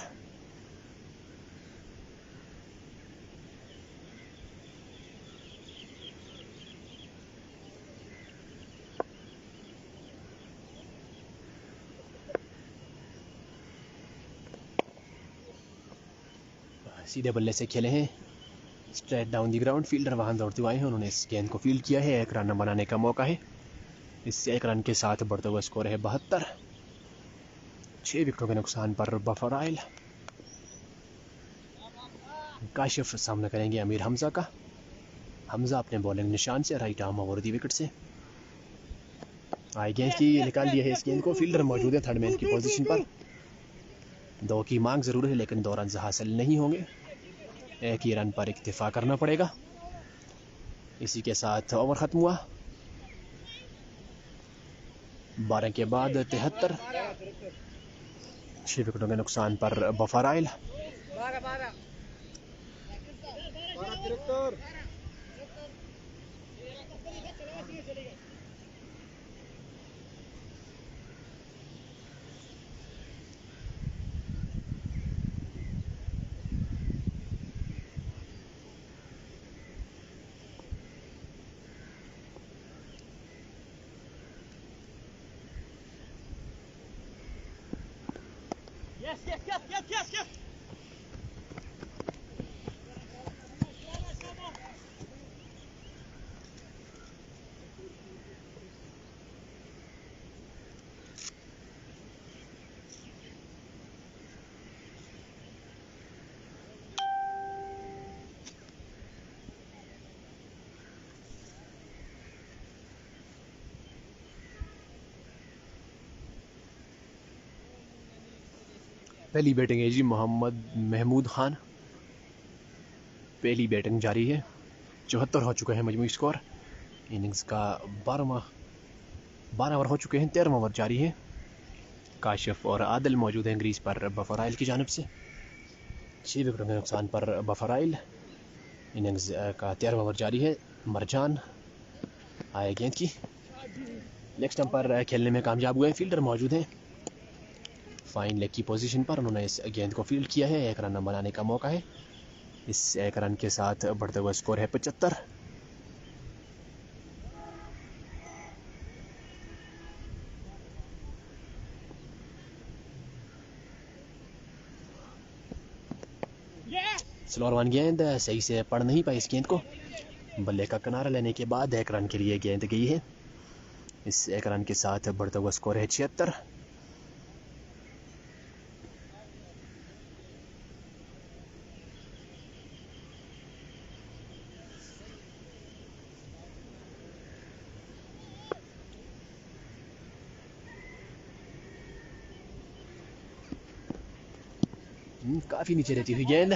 सीधे बल्ले से खेले हैं, straight down the ground. Fielder वहां दौड़ते आए हैं, उन्होंने इस गेंद को फील्ड किया है। 1 रन बनाने का मौका है। इस 1 रन के साथ बढ़ता हुआ स्कोर है 72। 6 विकेटों के नुकसान पर बफराइल। काशिफ सामना करेंगे अमीर हमजा का। हमजा अपने बॉलिंग निशान से right arm over the wicket से आई गेंद की, निकाल दिया है इस गेंद को। फील्डर मौजूद है थर्ड मैन की पोजीशन पर। 2 की मांग जरूर है, लेकिन 2 रन हासिल नहीं होंगे। 1 ही रन पर इक्तिफा करना पड़ेगा। इसी के साथ ओवर खत्म हुआ। 12 के बाद 73। 6 विकेटों के नुकसान पर बफराइल। पहली बैटिंग है जी मोहम्मद महमूद खान। पहली बैटिंग जारी है। 74 हो चुका है मजमूई स्कोर। इनिंग्स का 12 ओवर हो चुके हैं। 13वां ओवर जारी है। काशिफ और आदिल मौजूद हैं ग्रीज पर बफराइल की जानिब से। 6 विकेटों के नुकसान पर बफराइल। इनिंग्स का 13वां ओवर जारी है। मरजान आए गेंद की, लेग स्टंप पर खेलने में कामयाब हुए। फील्डर मौजूद हैं फाइन लेग की पोजीशन पर। उन्होंने इस गेंद को फील्ड किया है। 1 रन बनाने का मौका है। इस 1 रन के साथ बढ़ता हुआ स्कोर है 75। स्लोअर वन गेंद, सही से पढ़ नहीं पाई इस गेंद को। बल्ले का किनारा लेने के बाद 1 रन के लिए गेंद गई है। इस 1 रन के साथ बढ़ता हुआ स्कोर है 76। काफी नीचे रहती हुई गेंद।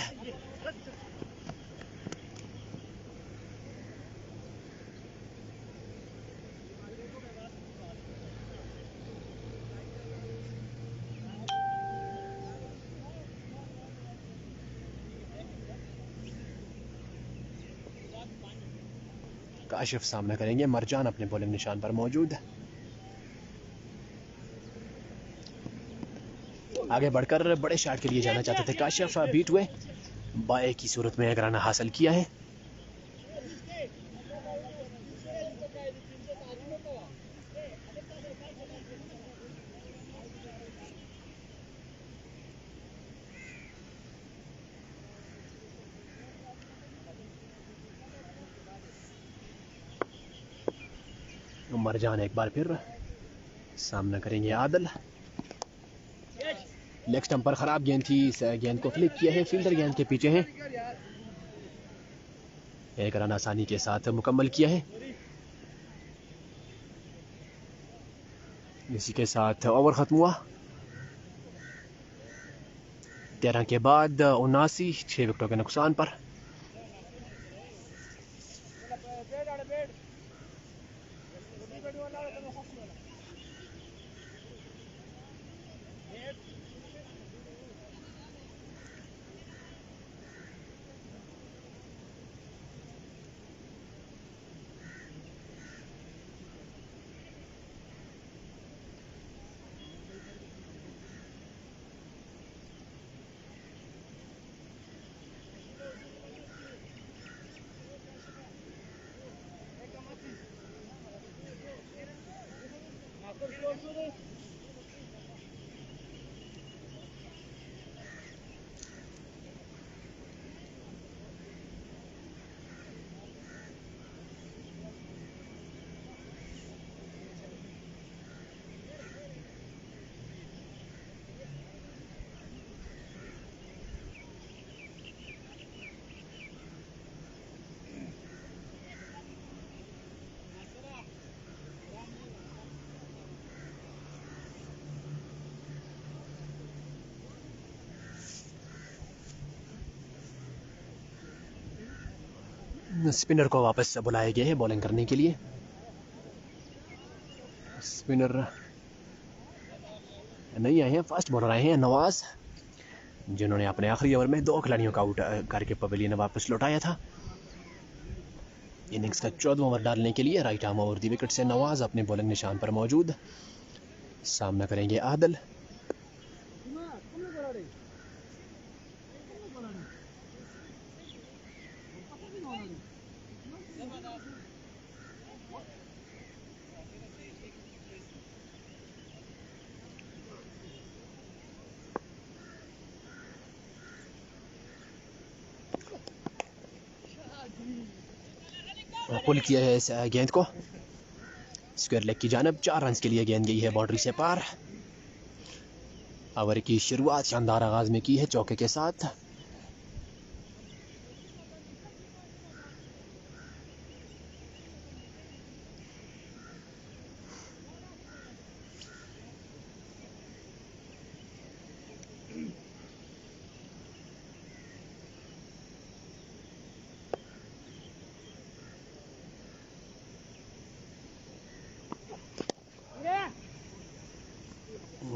काशिफ सामना करेंगे। मरजान अपने बॉलिंग निशान पर मौजूद। आगे बढ़कर बड़े शॉट के लिए जाना चाहते थे काशिफ, बीट हुए, बाए की सूरत में एक रन हासिल किया है। मरजान एक बार फिर सामना करेंगे आदिल। लेग स्टंप पर खराब गेंद थी, इस गेंद को फ्लिक किया है, फील्डर गेंद के पीछे है, एक रन आसानी के साथ मुकम्मल किया है। इसी के साथ ओवर खत्म हुआ। 13 के बाद 79, 6 विकेटों के नुकसान पर। स्पिनर को वापस बुलाए गए हैं बॉलिंग करने के लिए। स्पिनर नहीं आए हैं, फास्ट बॉलर आए हैं नवाज, जिन्होंने अपने आखिरी ओवर में 2 खिलाड़ियों का आउट करके पवेलियन वापस लौटाया था। इनिंग्स का 14वां ओवर डालने के लिए right arm over the wicket से नवाज अपने बॉलिंग निशान पर मौजूद। सामना करेंगे आदिल। पुल किया है इस गेंद को स्क्वायर लेग की जानब। 4 रन के लिए गेंद गई है बाउंड्री से पार। ओवर की शुरुआत शानदार आगाज में की है चौके के साथ।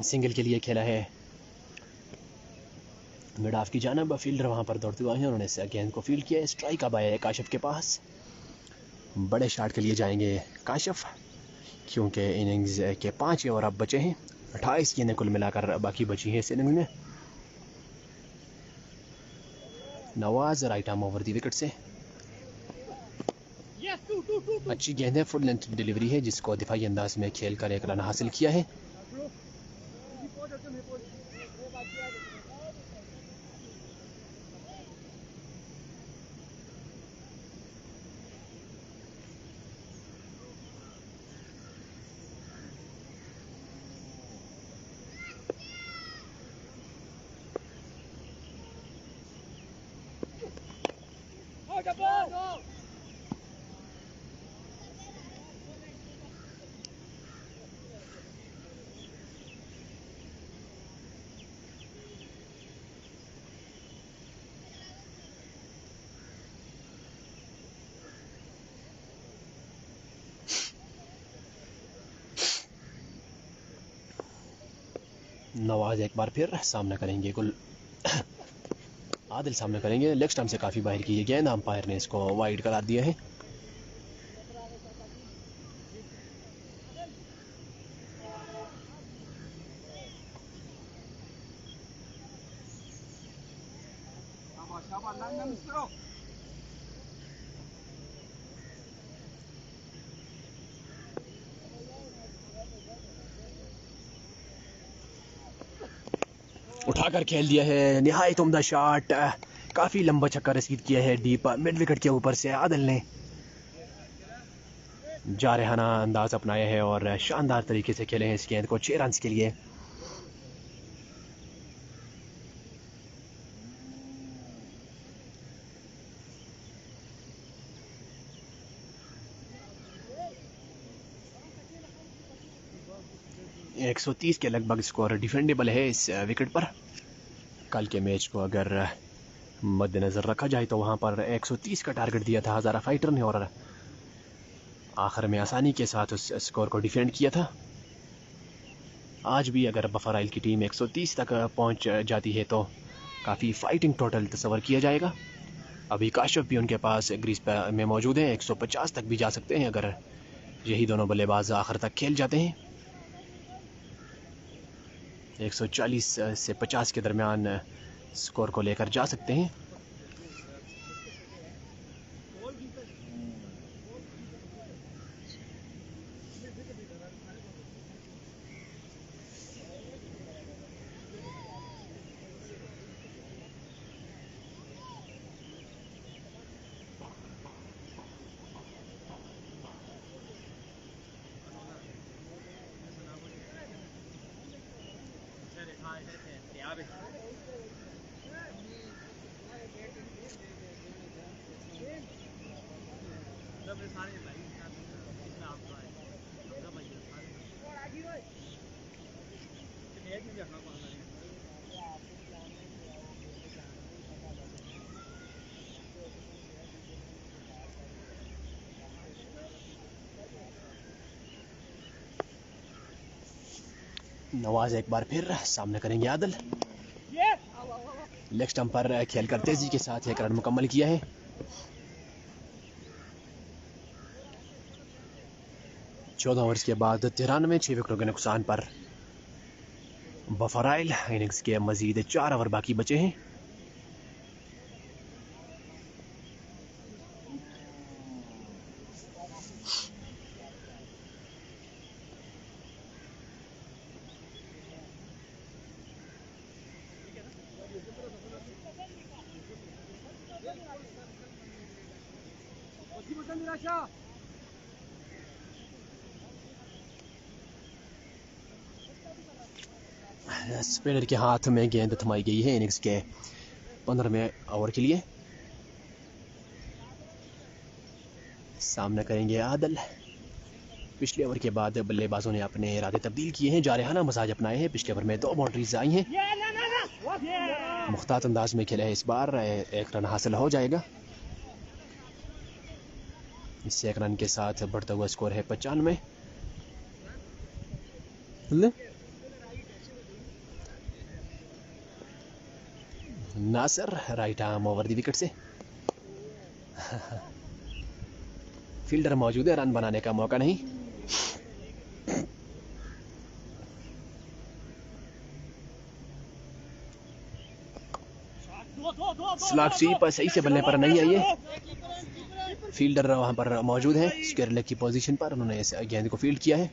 सिंगल के लिए खेला है मिड ऑफ की जानब। फील्डर वहां पर दौड़ते हुए हैं, उन्होंने इस गेंद को फील्ड किया। स्ट्राइक अब आया है काशिफ के पास। बड़े शॉट के लिए जाएंगे काशिफ, क्योंकि इनिंग्स के 5 ओवर अब बचे हैं। 28 गेंदें कुल मिलाकर बाकी बची हैं इस इनिंग में। Nawaz right arm over the wicket से। अच्छी गेंद है, फुल लेंथ डिलीवरी है, जिसको दिफाई अंदाज में खेलकर एक रन हासिल किया है। नवाज एक बार फिर सामना करेंगे आदिल सामना करेंगे। लेग स्टंप से काफी बाहर की ये गेंद, अंपायर ने इसको वाइड करार दिया है। उठाकर खेल दिया है, निहायत उम्दा शॉट, काफ़ी लंबा छक्का रसीद किया है डीप मिड विकेट के ऊपर से आदिल ने जारहाना अंदाज अपनाया है और शानदार तरीके से खेले हैं इस गेंद को 6 रन के लिए। एक 130 के लगभग स्कोर डिफेंडेबल है इस विकेट पर। कल के मैच को अगर मद्देनज़र रखा जाए तो वहाँ पर 130 का टारगेट दिया था हज़ारा फाइटर ने और आखिर में आसानी के साथ उस स्कोर को डिफेंड किया था। आज भी अगर बफराइल की टीम 130 तक पहुँच जाती है तो काफ़ी फाइटिंग टोटल तस्वर किया जाएगा। अभी काशिफ भी उनके पास ग्रीज में मौजूद हैं, 150 तक भी जा सकते हैं अगर यही दोनों बल्लेबाज आखिर तक खेल जाते हैं। 140 से 50 के दरमियान स्कोर को लेकर जा सकते हैं। नवाज एक बार फिर सामने करेंगे आदिल। लेग स्टंप पर खेलकर तेजी के साथ एक रन मुकम्मल किया है। चौदह ओवर्स के बाद 93 6 विकेटों के नुकसान पर बफराइल इनिंग्स के मजीद 4 ओवर बाकी बचे हैं। स्पिनर के हाथ में गेंद थमाई गई है इनिंग्स के 15वें ओवर के लिए। सामना करेंगे आदिल। पिछले ओवर के बाद बल्लेबाजों ने अपने इरादे तब्दील किए हैं, जारहाना मजाज अपनाए हैं। पिछले ओवर में 2 बाउंड्रीज आई हैं। मुख्तात अंदाज में खेला है इस बार, 1 रन हासिल हो जाएगा। इस 1 रन के साथ बढ़ता हुआ स्कोर है 95। Nasir right arm over the wicket से। फील्डर मौजूद है, रन बनाने का मौका नहीं। स्लॉप स्वीप सही से बल्ले पर नहीं आई है। फील्डर वहां पर मौजूद है स्क्वायर लेग की पोजीशन पर, उन्होंने इस गेंद को फील्ड किया है।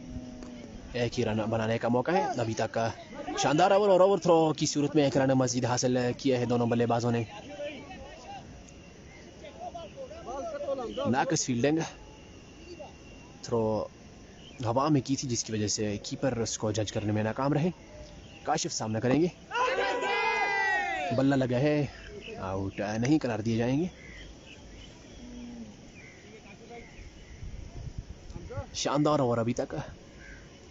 1 ही रन बनाने का मौका है। अभी तक शानदार ओवर और ओवर थ्रो की सूरत में 1 रन मजीद हासिल किया है दोनों बल्लेबाजों ने। नाकस फील्डिंग, थ्रो हवा में की थी जिसकी वजह से कीपर उसको जज करने में नाकाम रहे। काशिफ सामना करेंगे। बल्ला लगा है, आउट नहीं करार दिए जाएंगे। शानदार ओवर अभी तक।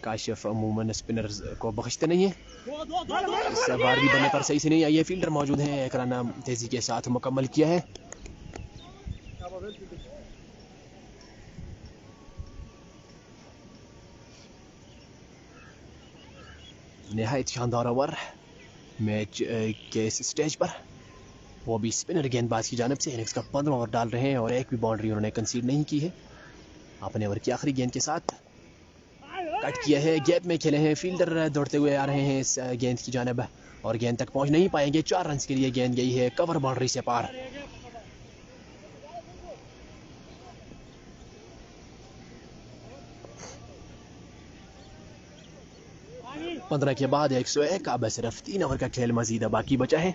काशिफ अमूमन स्पिनर्स को बख्शते नहीं है। इस बार भी बल्ले पर सही से नहीं आई है। फील्डर मौजूद है, 1 रन तेजी के साथ मुकम्मल किया है। निहायत शानदार ओवर मैच के इस स्टेज पर, वो भी स्पिनर गेंदबाज की जानिब से। इनिंग्स का 15 ओवर डाल रहे हैं और 1 भी बाउंड्री उन्होंने कंसीड नहीं की है। अपने ओवर की आखिरी गेंद के साथ कट किया है, गैप में खेले हैं। फील्डर दौड़ते हुए आ रहे हैं इस गेंद की जानिब और गेंद तक पहुंच नहीं पाएंगे। 4 रन के लिए गेंद गई है कवर बाउंड्री से पार। 15 के बाद 101। अब सिर्फ 3 ओवर का खेल मजीद बाकी बचा है।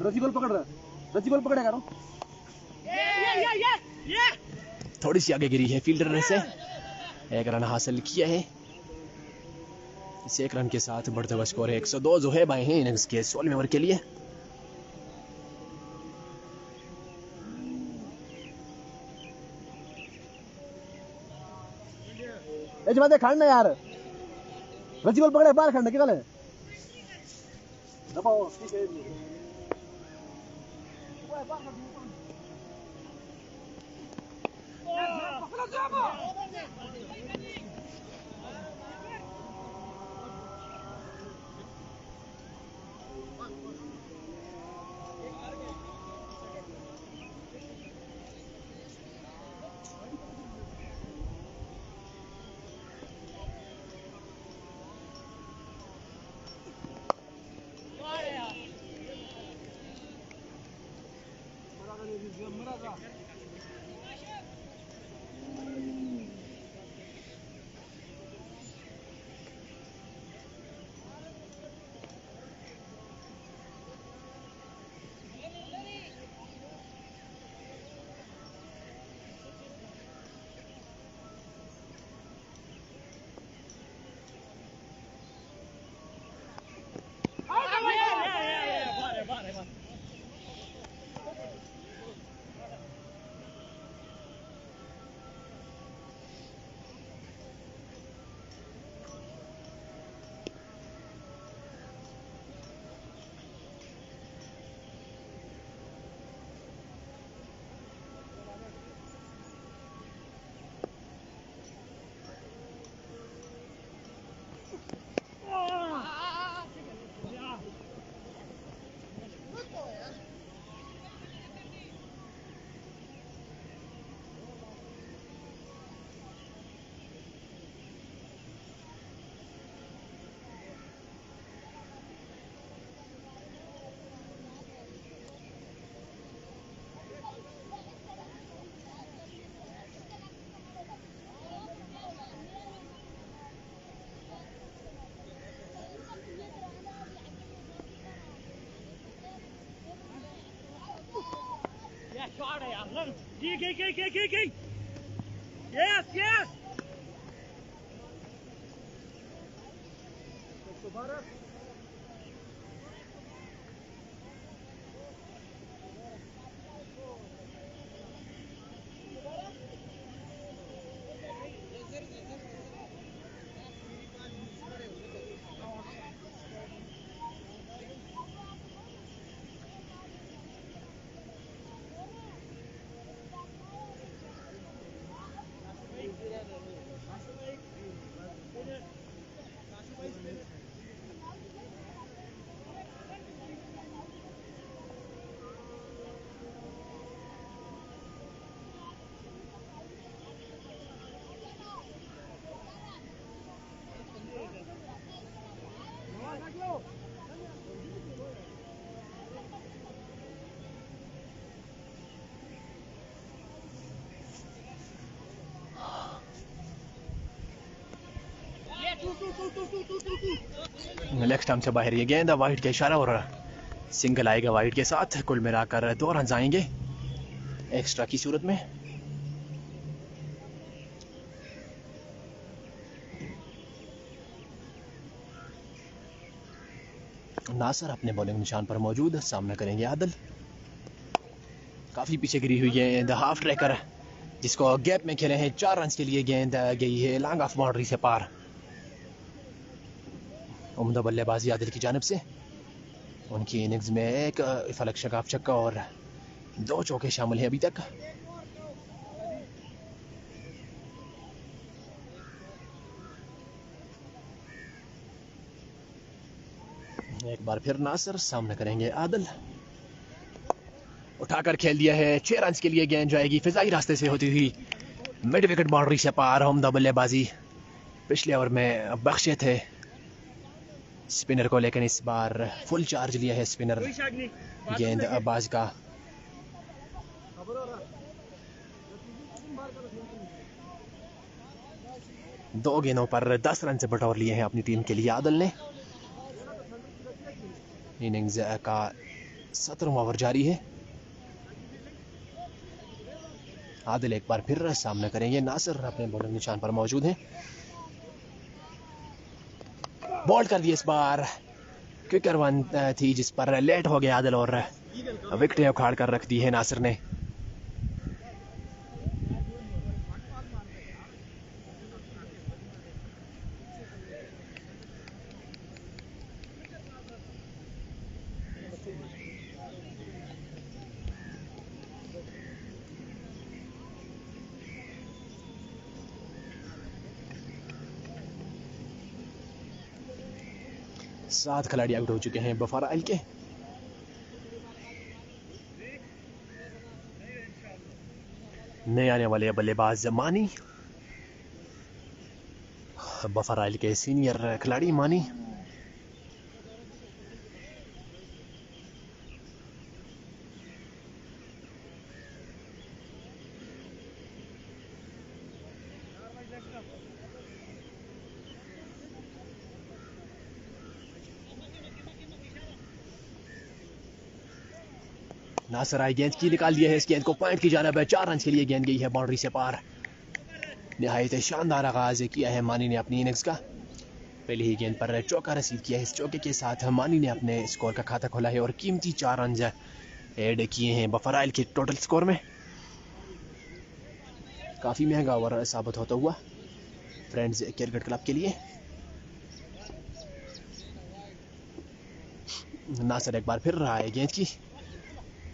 रसी बॉल पकड़ रहा है, रसी बॉल पकड़ेगा ना। थोड़ी सी आगे गिरी है फील्डर ने से। 1 रन हासिल किया है। इस 1 रन के साथ बढ़ते हुए स्कोर है 102 जो है बाएं हैं इनिंग्स के 16वें ओवर के लिए। जमाते खड़ना यार, रसी बॉल पकड़े बाहर खड़ना क्या है। दबाओ ठीक है। Yes, yes. लेग स्टंप से बाहर ये गेंद वाइड का इशारा और सिंगल आएगा वाइड के साथ। कुल मिलाकर 2 रन आएंगे एक्स्ट्रा की सूरत में। नासर अपने बॉलिंग निशान पर मौजूद, सामना करेंगे आदिल। काफ़ी पीछे गिरी हुई है द हाफ ट्रैकर, जिसको गैप में खेले हैं 4 रन के लिए। गेंद गई है लॉन्ग ऑफ बाउंड्री से पार। उम्दा बल्लेबाजी आदिल की जानिब से। उनकी इनिंग्स में एक फलक शगाफ छक्का और 2 चौके शामिल हैं अभी तक। एक बार फिर नासिर सामने करेंगे आदिल। उठाकर खेल दिया है 6 रन के लिए। गेंद जाएगी फिजाई रास्ते से होती हुई मिड विकेट बाउंड्री से पार। उम्दा बल्लेबाजी पिछले ओवर में बख्शे थे स्पिनर को, लेकिन इस बार फुल चार्ज लिया है स्पिनर। गेंद बाज का 2 गेंदों पर 10 रन से बटौर लिए हैं अपनी टीम के लिए आदिल ने। इनिंग्स का 17वां ओवर जारी है। आदिल एक बार फिर सामने करेंगे। नासिर अपने बॉलिंग निशान पर मौजूद हैं। बॉल कर दिया इस बार। क्विकर वन थी जिस पर लेट हो गया आदिल और विकेटें उखाड़ कर रख दी है नासिर ने। सात खिलाड़ी आउट हो चुके हैं बफराइल के। नए आने वाले बल्लेबाज मानी, बफराइल के सीनियर खिलाड़ी मानी। नासिर आई गेंद की निकाल दिया है इस गेंद को पॉइंट की जानिब है। 4 रन के लिए गेंद गई है बाउंड्री से पार। निहायत शानदार आगाज किया है मानी ने अपनी इनिंग्स का। पहली ही गेंद पर चौका रसीद किया है। इस चौके के साथ मानी ने अपने स्कोर का खाता खोला है और कीमती 4 रन ऐड किए हैं बफराइल के टोटल स्कोर में। काफी महंगा ओवर साबित होता हुआ फ्रेंड्स क्रिकेट क्लब के लिए। नासिर एक बार फिर रहा है गेंद की,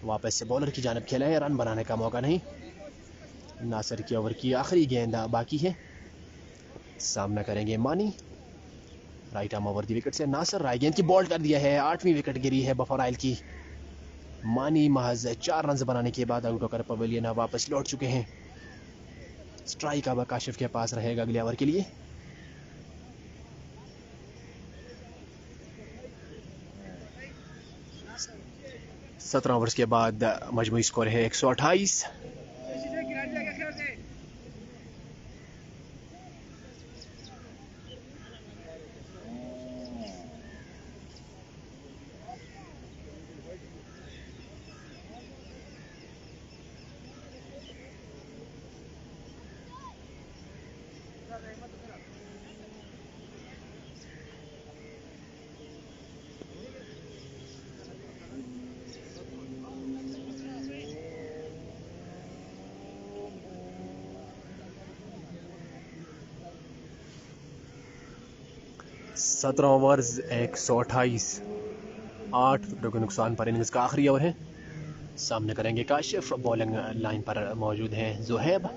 वापस से बॉलर की जानिब खेला है। रन बनाने का मौका नहीं। नासिर की ओवर की आखिरी गेंद बाकी है। सामना करेंगे मानी। Right arm over the wicket से नासिर राय गेंद की बॉल कर दिया है। 8वीं विकेट गिरी है बफराइल की। मानी महज 4 रन बनाने के बाद आउट होकर पवेलियन वापस लौट चुके हैं। स्ट्राइक अब काशिफ के पास रहेगा अगले ओवर के लिए। सत्रह ओवर्स के बाद मजमूई स्कोर है 128। सत्रह ओवर्स 128, 8 विकेटों के नुकसान पर इनिंग्स का आखिरी ओवर है। सामने करेंगे काशिफ। बॉलिंग लाइन पर मौजूद हैं जुहैब।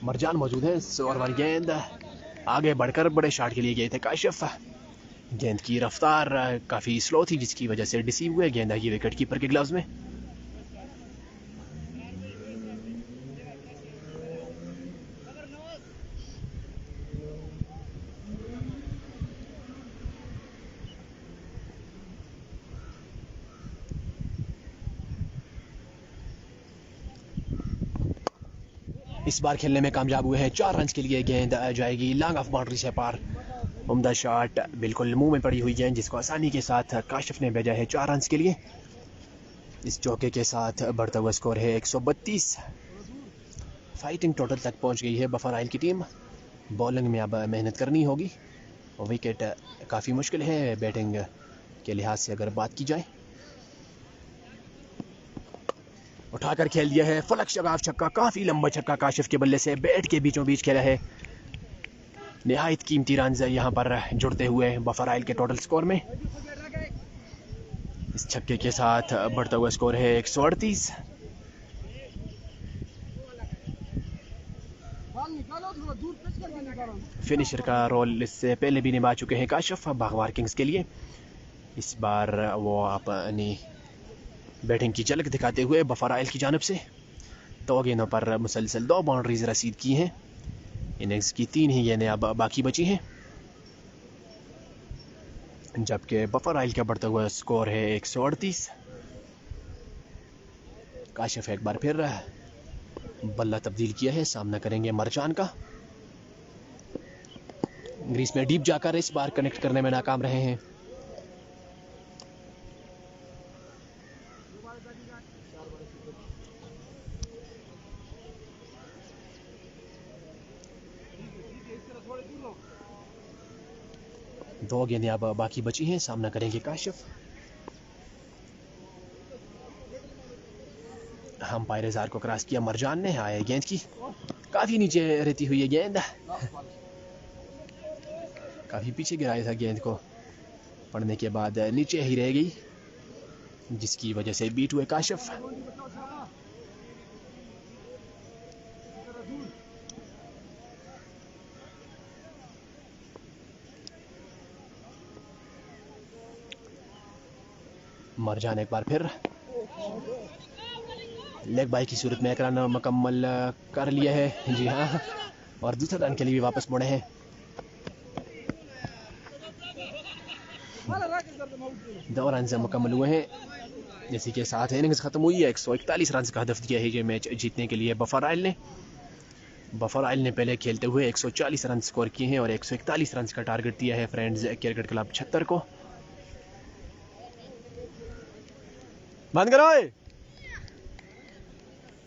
मरजान मौजूद है। और वाली गेंद आगे बढ़कर बड़े शॉट के लिए गए थे काशिफ। गेंद की रफ्तार काफ़ी स्लो थी जिसकी वजह से डिसीव हुए। गेंद आई विकेट कीपर के ग्लव्स में। इस बार खेलने में कामयाब हुए हैं। 4 रन के लिए गेंद जाएगी लॉन्ग ऑफ बाउंड्री से पार। उम्दा शॉट बिल्कुल मुंह में पड़ी हुई गेंद जिसको आसानी के साथ काशिफ ने भेजा है 4 रन के लिए। इस चौके के साथ बढ़ता हुआ स्कोर है 132। फाइटिंग टोटल तक पहुंच गई है बफराइल की टीम। बॉलिंग में अब मेहनत करनी होगी। विकेट काफ़ी मुश्किल है बैटिंग के लिहाज से अगर बात की जाए। उठाकर खेल दिया है, फलक शगाफ छक्का, काफी लंबा छक्का काशिफ के बल्ले से बैट के बीचों बीच खेला है। निहायत कीमती रन यहाँ पर जुड़ते हुए बफराइल के टोटल स्कोर में। इस छक्के के साथ बढ़ता हुआ स्कोर है 138। फिनिशर का रोल इससे पहले भी निभा चुके हैं काशिफ बागवार किंग्स के लिए। इस बार वो अपनी बैटिंग की झलक दिखाते हुए बफराइल की जानिब से 2 गेंदों पर मुसलसल 2 बाउंड्रीज रसीद की हैं। इनिंग्स की 3 ही गेंदें अब बाकी बची हैं, जबकि बफराइल का बढ़ता हुआ स्कोर है 138। काशिफ एक बार फिर बल्ला तब्दील किया है, सामना करेंगे मरजान का। ग्रीस में डीप जाकर इस बार कनेक्ट करने में नाकाम रहे हैं। दो गेंदें अब बाकी बची हैं, सामना करेंगे काशिफ। अंपायर हजार को क्रॉस किया मरजान ने, आए गेंद की काफी नीचे रहती हुई है गेंद, काफी पीछे गिराया था गेंद को, पड़ने के बाद नीचे ही रह गई, जिसकी वजह से बीट हुए काशिफ। मरजान एक बार फिर लेग बाई की सूरत में एक रन मुकम्मल कर लिया है, जी हाँ, और दूसरे रन के लिए भी वापस मुड़े हैं। दो रन से मुकम्मल हुए हैं, जैसे कि 7 इनिंग्स खत्म हुई है। 141 रन का हदफ दिया है ये मैच जीतने के लिए बफराइल ने। बफराइल ने पहले खेलते हुए 140 रन स्कोर किए हैं और 141 रन का टारगेट दिया है फ्रेंड्स क्रिकेट क्लब 76 को। बंद करो।